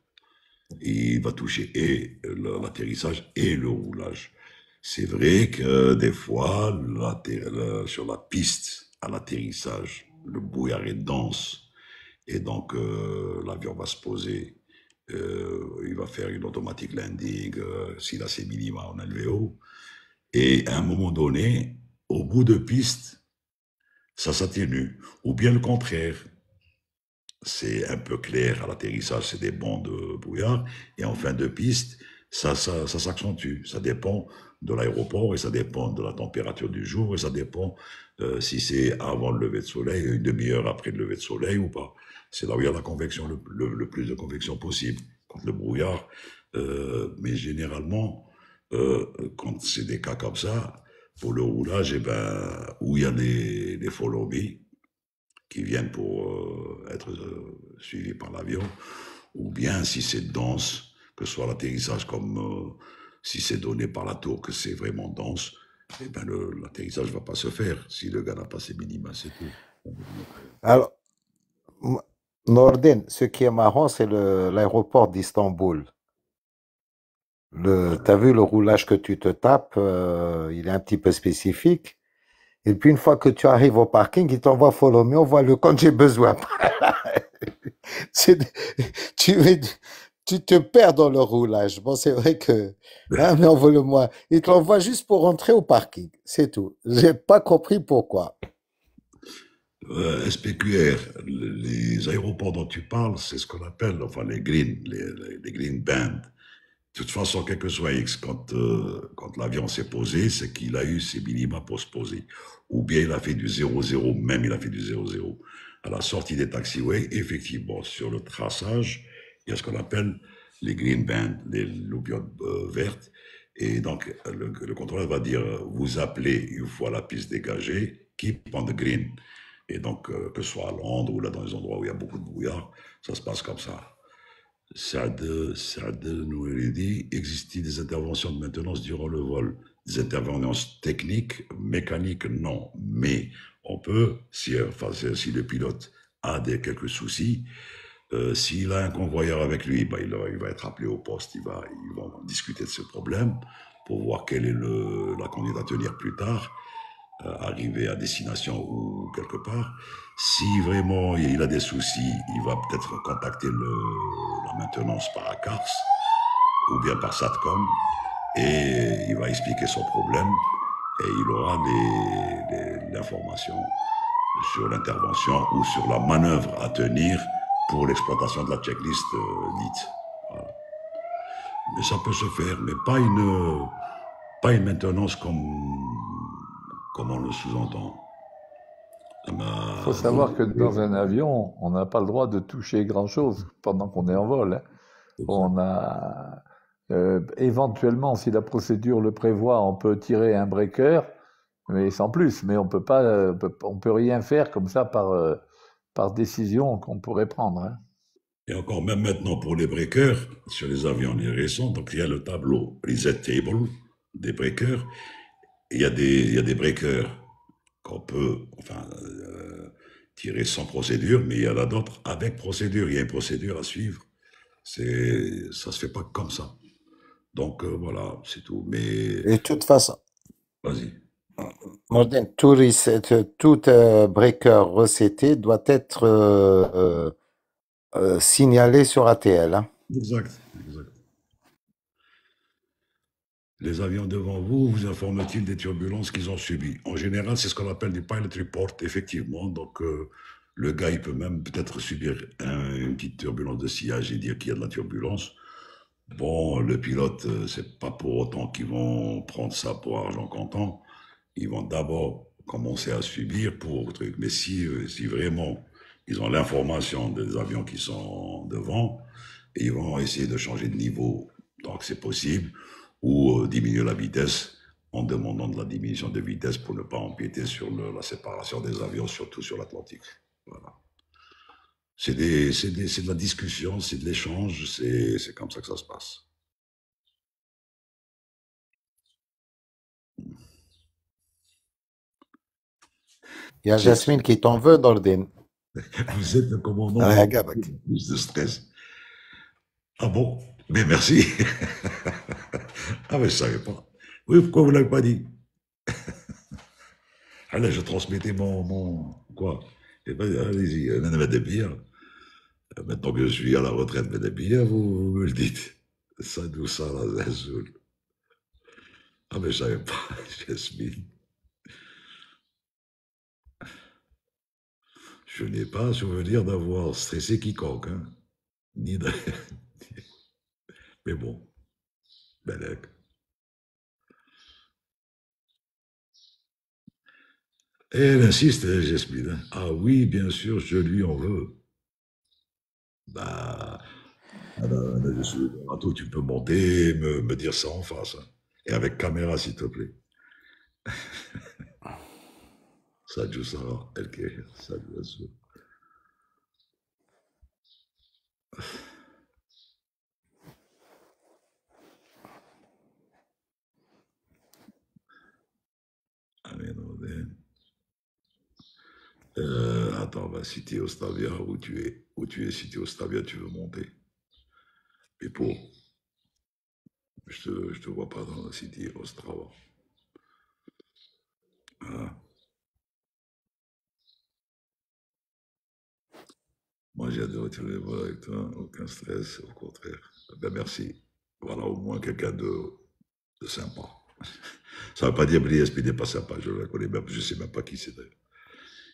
il va toucher et l'atterrissage et le roulage. C'est vrai que des fois, sur la piste à l'atterrissage, le brouillard est dense et donc l'avion va se poser. Il va faire une automatic landing s'il a ses minima en LVO. Et à un moment donné, au bout de piste, ça s'atténue. Ou bien le contraire, c'est un peu clair à l'atterrissage, c'est des bancs de brouillard, et en fin de piste, ça s'accentue. Ça dépend de l'aéroport, et ça dépend de la température du jour, et ça dépend si c'est avant le lever de soleil, une demi-heure après le lever de soleil ou pas. C'est là où il y a la convection, le plus de convection possible, contre le brouillard. Mais généralement, quand c'est des cas comme ça, pour le roulage, eh ben, où il y a les follow me, qui viennent pour être suivis par l'avion, ou bien si c'est dense, que ce soit l'atterrissage comme si c'est donné par la tour que c'est vraiment dense, eh ben l'atterrissage ne va pas se faire si le gars n'a pas ses minima, c'est tout. Alors, M- Nordine, ce qui est marrant, c'est l'aéroport d'Istanbul. T'as vu le roulage que tu te tapes, il est un petit peu spécifique. Et puis une fois que tu arrives au parking, il t'envoie follow me, on voit le quand j'ai besoin. C'est- tu, tu te perds dans le roulage. Bon, c'est vrai que, hein, mais envoie-le-moi. Il te l'envoie juste pour rentrer au parking. C'est tout. J'ai pas compris pourquoi. SPQR, les aéroports dont tu parles, c'est ce qu'on appelle, enfin, les green bands. De toute façon, quel que soit X, quand l'avion s'est posé, c'est qu'il a eu ses minima pour se poser. Ou bien il a fait du 0-0, même il a fait du 0-0. À la sortie des taxiways, effectivement, sur le traçage, il y a ce qu'on appelle les green bands, les loupiotes vertes. Et donc, le contrôleur va dire, vous appelez une fois la piste dégagée, keep on the green. Et donc, que ce soit à Londres ou là dans les endroits où il y a beaucoup de brouillard, ça se passe comme ça. Saad Noureddin, existe-t-il des interventions de maintenance durant le vol? Des interventions techniques, mécaniques, non. Mais on peut, si le pilote a quelques soucis, s'il a un convoyeur avec lui, bah, il va être appelé au poste, ils vont discuter de ce problème pour voir quelle est la conduite à tenir plus tard, arriver à destination ou quelque part. Si vraiment il a des soucis, il va peut-être contacter la maintenance par ACARS ou bien par SATCOM et il va expliquer son problème et il aura l'information sur l'intervention ou sur la manœuvre à tenir pour l'exploitation de la checklist dite. Voilà. Mais ça peut se faire, mais pas une maintenance comme on le sous-entend. Il faut savoir que dans un avion, on n'a pas le droit de toucher grand-chose pendant qu'on est en vol, hein. On a éventuellement, si la procédure le prévoit, on peut tirer un breaker, mais sans plus. Mais on peut rien faire comme ça par décision qu'on pourrait prendre, hein. Et encore, même maintenant, pour les breakers, sur les avions les récents, donc il y a le tableau reset table des breakers. Et il y a des breakers qu'on peut, enfin, tirer sans procédure, mais il y en a d'autres avec procédure. Il y a une procédure à suivre. Ça se fait pas comme ça. Donc voilà, c'est tout. Mais Et de toute façon, vas-y. Modern, tout breaker recetté doit être signalé sur ATL, hein. Exact, exact. Les avions devant vous vous informent-ils des turbulences qu'ils ont subies? En général, c'est ce qu'on appelle du pilot report, effectivement. Donc, le gars, il peut même peut-être subir une petite turbulence de sillage et dire qu'il y a de la turbulence. Bon, le pilote, c'est pas pour autant qu'ils vont prendre ça pour argent comptant. Ils vont d'abord commencer à subir pour truc. Mais si vraiment ils ont l'information des avions qui sont devant, et ils vont essayer de changer de niveau, donc c'est possible, ou diminuer la vitesse en demandant de la diminution de vitesse pour ne pas empiéter sur la séparation des avions, surtout sur l'Atlantique. Voilà. C'est de la discussion, c'est de l'échange, c'est comme ça que ça se passe. Il y a Jasmine qui t'en veut, Nordine. Vous êtes le commandant Ah, qui a Gabak. plus de stress. Ah bon? Mais merci. Ah mais je savais pas. Oui, pourquoi vous l'avez pas dit? Allez, je transmettais quoi? Eh ben, allez-y, Madame. Maintenant que je suis à la retraite, Madame, vous me le dites. Ça, nous, ça, la Zazoul. Ah mais je savais pas, Jasmine. Je n'ai pas souvenir d'avoir stressé quiconque, hein. Ni de... Mais bon, Belek. Et elle insiste, Jasmine, hein. Ah oui, bien sûr, je lui en veux. Bah, je suis bateau, tu peux monter, me dire ça en face, hein. Et avec caméra, s'il te plaît. Ça joue ça, ça joue ça. Allez, non, attends, bah, si tu es au Stavia, si tu es au Stavia, tu veux monter. Mais pour, je te vois pas dans la City Ostrava. Ah. Moi, j'ai hâte de retourner voir avec toi, aucun stress, au contraire. Ben, merci. Voilà, au moins quelqu'un de sympa. Ça ne veut pas dire que l'ISP n'est pas sympa, je ne la connais même, je ne sais même pas qui c'est d'ailleurs.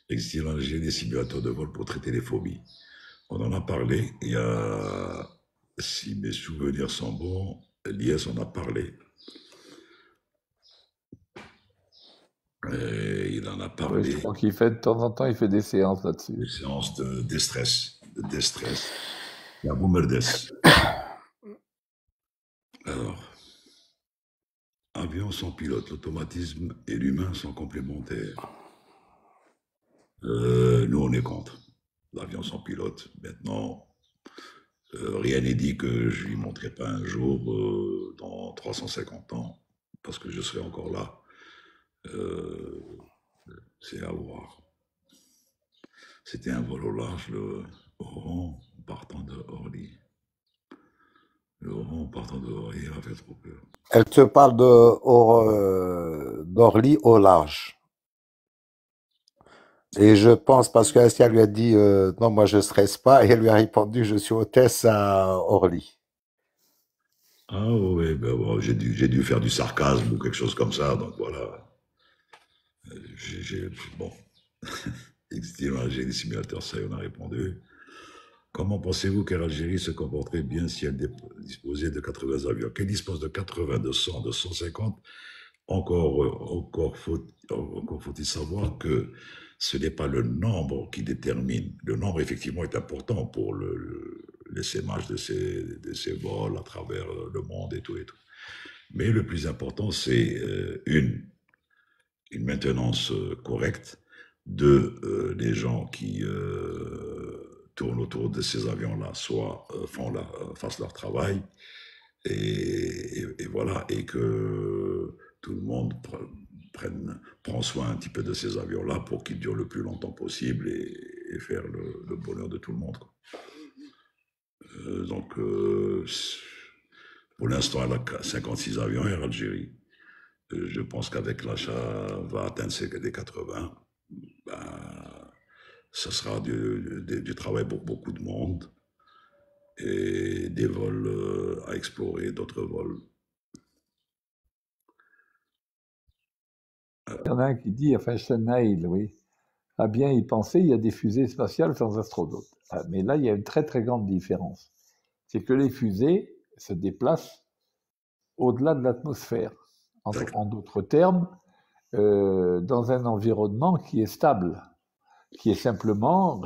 Existe-t-il en Algérie des simulateurs de vol pour traiter les phobies? On en a parlé. Il y a, si mes souvenirs sont bons, l'IS en a parlé. Il en a Oui, je parlé. crois qu'il fait de temps en temps, il fait des séances Des là-dessus. séances de déstress. De déstress. La Boumerdes. Alors, avion sans pilote, l'automatisme et l'humain sont complémentaires. Nous, on est contre l'avion sans pilote. Maintenant, rien n'est dit que je lui montrerai pas un jour, dans 350 ans, parce que je serai encore là. Euh, c'est à voir. C'était un vol au large, le Oran partant de Orly. Le Oran partant de Orly m'a fait trop peur. Elle te parle d'Orly au large. Et je pense, parce qu'Astia lui a dit non, moi je stresse pas, et elle lui a répondu je suis hôtesse à Orly. Ah oui, ben bon, j'ai dû faire du sarcasme ou quelque chose comme ça, donc voilà. Bon, existe-t-il en Algérie des simulateurs? Ça, on a répondu. Comment pensez-vous qu'Air Algérie se comporterait bien si elle disposait de 80 avions? Qu'elle dispose de 80, de 100, de 150? Encore faut-il savoir que ce n'est pas le nombre qui détermine. Le nombre, effectivement, est important pour l'essaimage de ces vols à travers le monde et tout et tout. Mais le plus important, c'est une maintenance correcte, les gens qui tournent autour de ces avions-là, soit fassent leur travail, et voilà, et que tout le monde prend soin un petit peu de ces avions-là pour qu'ils durent le plus longtemps possible et faire le bonheur de tout le monde, quoi. Donc, pour l'instant, elle a 56 avions, Air Algérie. Je pense qu'avec l'achat, va atteindre les 80. Ben, ça sera du travail pour beaucoup de monde et des vols à explorer, d'autres vols. Il y en a un qui dit, enfin Chenail, oui, à bien y penser, il y a des fusées spatiales sans astronautes. Ah, mais là, il y a une très très grande différence. C'est que les fusées se déplacent au-delà de l'atmosphère. En d'autres termes, dans un environnement qui est stable, qui est simplement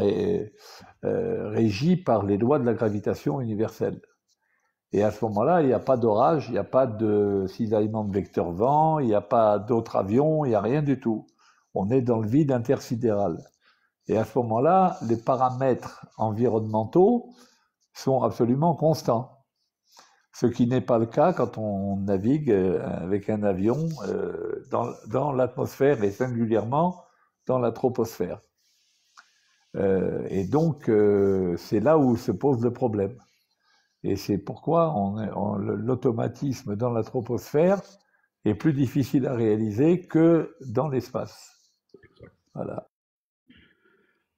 régi par les lois de la gravitation universelle. Et à ce moment-là, il n'y a pas d'orage, il n'y a pas de cisaillement de vecteur vent, il n'y a pas d'autres avions, il n'y a rien du tout. On est dans le vide intersidéral. Et à ce moment-là, les paramètres environnementaux sont absolument constants. Ce qui n'est pas le cas quand on navigue avec un avion dans l'atmosphère et singulièrement dans la troposphère. Et donc, c'est là où se pose le problème. Et c'est pourquoi l'automatisme dans la troposphère est plus difficile à réaliser que dans l'espace. Voilà.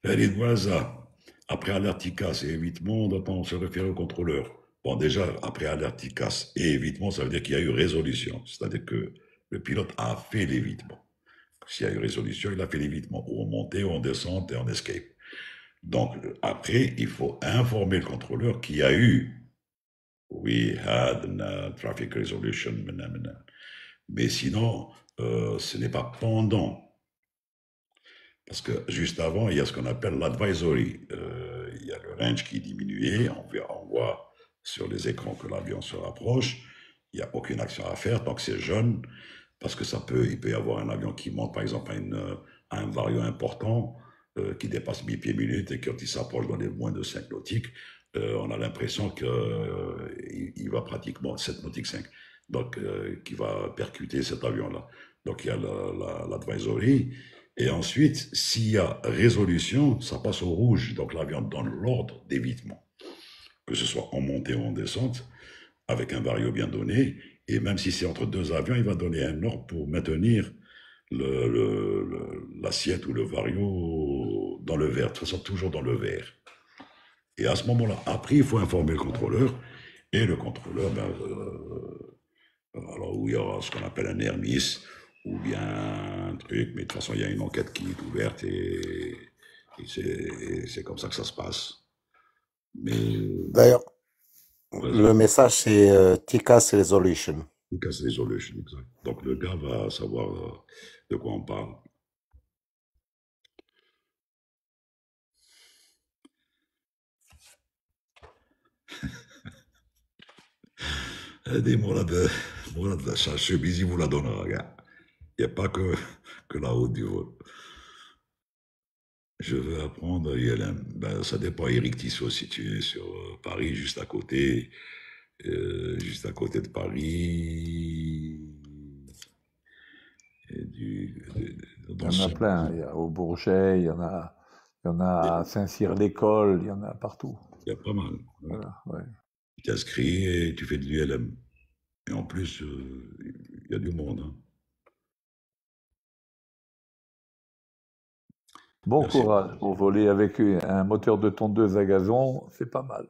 Khalid Waza, après alerte ICAS et évitement, doit-on se référer au contrôleur? Bon, déjà, après alerte ICAS et évitement, ça veut dire qu'il y a eu résolution. C'est-à-dire que le pilote a fait l'évitement. S'il y a eu résolution, il a fait l'évitement, ou en montée, ou en descente, et en escape. Donc, après, il faut informer le contrôleur qu'il y a eu we had a traffic resolution, mais sinon, ce n'est pas pendant. Parce que juste avant, il y a ce qu'on appelle l'advisory. Il y a le range qui est diminué. On voit sur les écrans que l'avion se rapproche. Il n'y a aucune action à faire tant que c'est jeune. Parce que il peut y avoir un avion qui monte, par exemple, à un vario important qui dépasse 1000 pieds minutes et quand il s'approche dans les moins de 5 nautiques, on a l'impression qu'il va pratiquement 7 nautiques 5. Donc, qui va percuter cet avion-là. Donc, il y a l'advisory. Et ensuite, s'il y a résolution, ça passe au rouge. Donc l'avion donne l'ordre d'évitement, que ce soit en montée ou en descente, avec un vario bien donné. Et même si c'est entre deux avions, il va donner un ordre pour maintenir l'assiette ou le vario dans le vert. De toute façon, toujours dans le vert. Et à ce moment-là, après, il faut informer le contrôleur. Et le contrôleur, alors où il y aura ce qu'on appelle un air miss, ou bien un truc, mais de toute façon, il y a une enquête qui est ouverte et c'est comme ça que ça se passe. Mais bon, D'ailleurs, vas-y, le message, c'est TICAS Resolution. Lucas Resolution, exact. Donc le gars va savoir de quoi on parle. Des Mourad, sa chemise, il vous la donnera, gars. Il n'y a pas que la haute du vol. Je veux apprendre ILM. Ben, ça dépend, Eric Tissot, si tu es sur Paris, juste à côté de Paris, et Il dans y en a ce plein. Il y a au Bourget, il y en a à Saint-Cyr-l'École, il y en a partout. il y a pas mal. Ouais. Voilà, ouais. Tu t'inscris et tu fais de l'ULM. Et en plus, il y a du monde. Hein. Bon Merci. courage pour voler avec un moteur de tondeuse à gazon, c'est pas mal.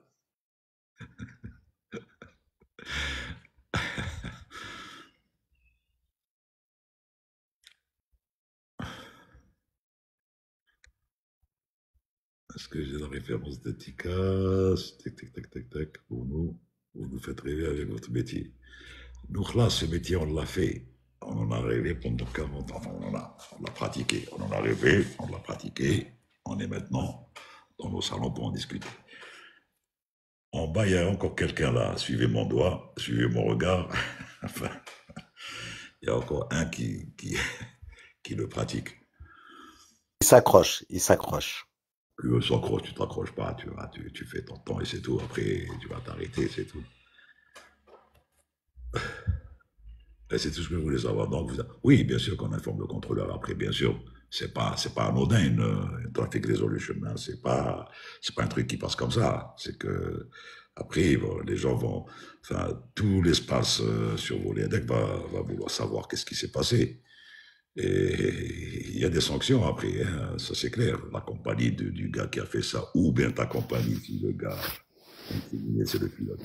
Est-ce que j'ai la référence de Ticas? Tac, tac, tac, tac, tac. Vous nous faites rêver avec votre métier. Nous, là, ce métier, on l'a fait. On en a rêvé pendant 40 ans. On l'a pratiqué. On en a rêvé, on l'a pratiqué. On est maintenant dans nos salons pour en discuter. En bas, il y a encore quelqu'un là. Suivez mon doigt, suivez mon regard. Enfin, il y a encore un qui le pratique. Il s'accroche, il s'accroche. Tu s'accroches, tu t'accroches pas, tu fais ton temps et c'est tout. Après, tu vas t'arrêter, c'est tout. Et c'est tout ce que je voulais savoir. Donc, oui, bien sûr qu'on informe le contrôleur. Après, bien sûr, c'est pas anodin une traffic resolution. Hein. C'est pas un truc qui passe comme ça. C'est que après, bon, les gens vont, enfin, tout l'espace survolé deck va vouloir savoir qu'est-ce qui s'est passé. Et il y a des sanctions après, hein, ça c'est clair. La compagnie du gars qui a fait ça, ou bien ta compagnie, si le gars incriminé, c'est le pilote.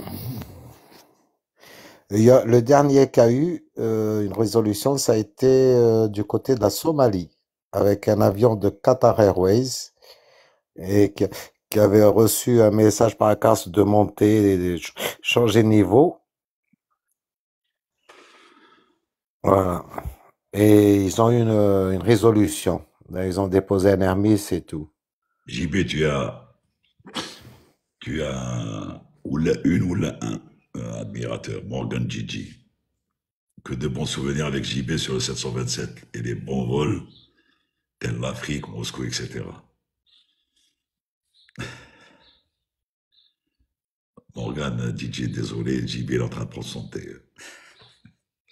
Le dernier qui a eu une résolution, ça a été du côté de la Somalie, avec un avion de Qatar Airways et qui avait reçu un message par la carte de monter et de changer de niveau. Voilà. Et ils ont eu une résolution. Là, ils ont déposé un ermis et tout. JB, tu as une ou la un admirateur, Morgan Gigi. Que de bons souvenirs avec JB sur le 727 et des bons vols, tels l'Afrique, Moscou, etc. Morgan Gigi, désolé, JB est en train de prendre son thé.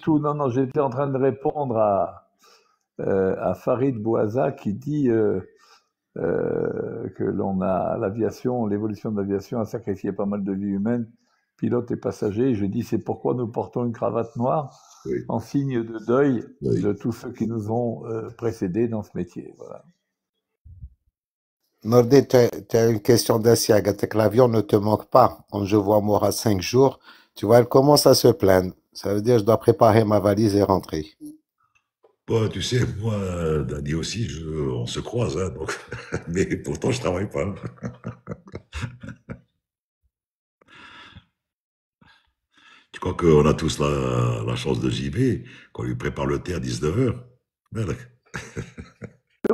Tout, non, non, j'étais en train de répondre à Farid Bouaza qui dit que l'aviation, l'évolution de l'aviation a sacrifié pas mal de vies humaines, pilotes et passagers. Je dis c'est pourquoi nous portons une cravate noire Oui, en signe de deuil oui. de tous ceux qui nous ont précédés dans ce métier. Voilà. Nordé, tu as une question d'Assiag. Que l'avion ne te manque pas. Quand je vois Mora 5 jours, tu vois, elle commence à se plaindre. Ça veut dire que je dois préparer ma valise et rentrer. Bon, tu sais, moi, Dani aussi, on se croise, hein, donc, mais pourtant je travaille pas. Tu crois qu'on a tous la chance de JB, qu'on lui prépare le thé à 19h?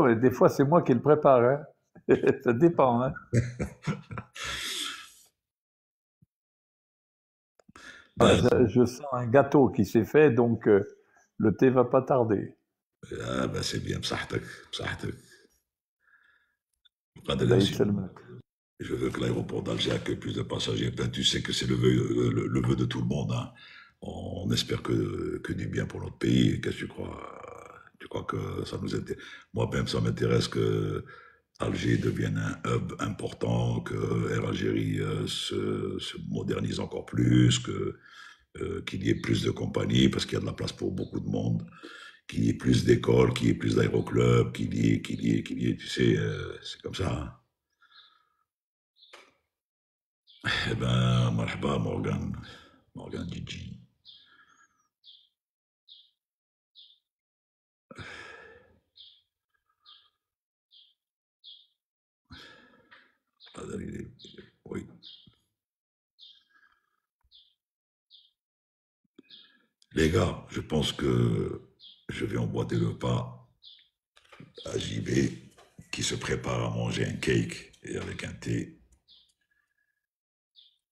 Et des fois, c'est moi qui le prépare. Hein. Ça dépend. Hein. Voilà, Ben, je sens un gâteau qui s'est fait, donc le thé va pas tarder. ah, ben c'est bien, بصحتك, بصحتك. غدا Allah لازم. يسلمك. Je veux que l'aéroport d'Alger accueille plus de passagers. Ben, tu sais que c'est le vœu de tout le monde. Hein. On espère que du bien pour notre pays. Qu'est-ce que tu crois? Tu crois que ça nous intéresse? Moi-même, ça m'intéresse que Alger devienne un hub important, que Air Algérie se modernise encore plus, qu'il y ait plus de compagnies, parce qu'il y a de la place pour beaucoup de monde, qu'il y ait plus d'écoles, qu'il y ait plus d'aéroclubs, qu'il y ait, tu sais, c'est comme ça. Hein. Eh ben, marhaba Morgan Gigi. Oui. Les gars, je pense que je vais emboîter le pas à JB qui se prépare à manger un cake et avec un thé.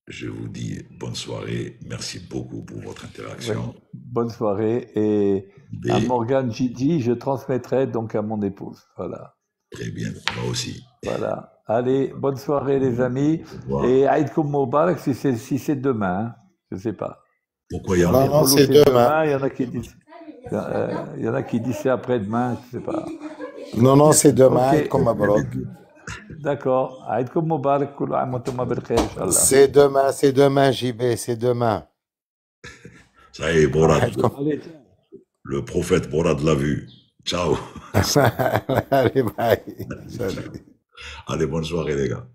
Je vous dis bonne soirée. Merci beaucoup pour votre interaction. Ouais. Bonne soirée. Et à JB, Morgane Gigi, je transmettrai donc à mon épouse. Voilà. très bien, moi aussi. Voilà. Allez, bonne soirée les amis. Au revoir. Et Aïd Koum Moubarak si c'est demain, hein. Je ne sais pas. Pourquoi il y a Non, un non, Pour nous, c'est c'est demain. demain. Il y en a qui disent, il y en a qui disent c'est après-demain. Je ne sais pas. Non, non, c'est demain. Ok. Comme Mabrok. D'accord. Aïd Koum Moubarak. Kul aam wa antum bil khair, Inch'Allah. C'est demain, JB, c'est demain. Ça y est, Borad, Aïd Koum. Allez, tiens. le prophète Borad l'a vu. Ciao. Allez, bye. Salut. Allez, bonne soirée, les gars.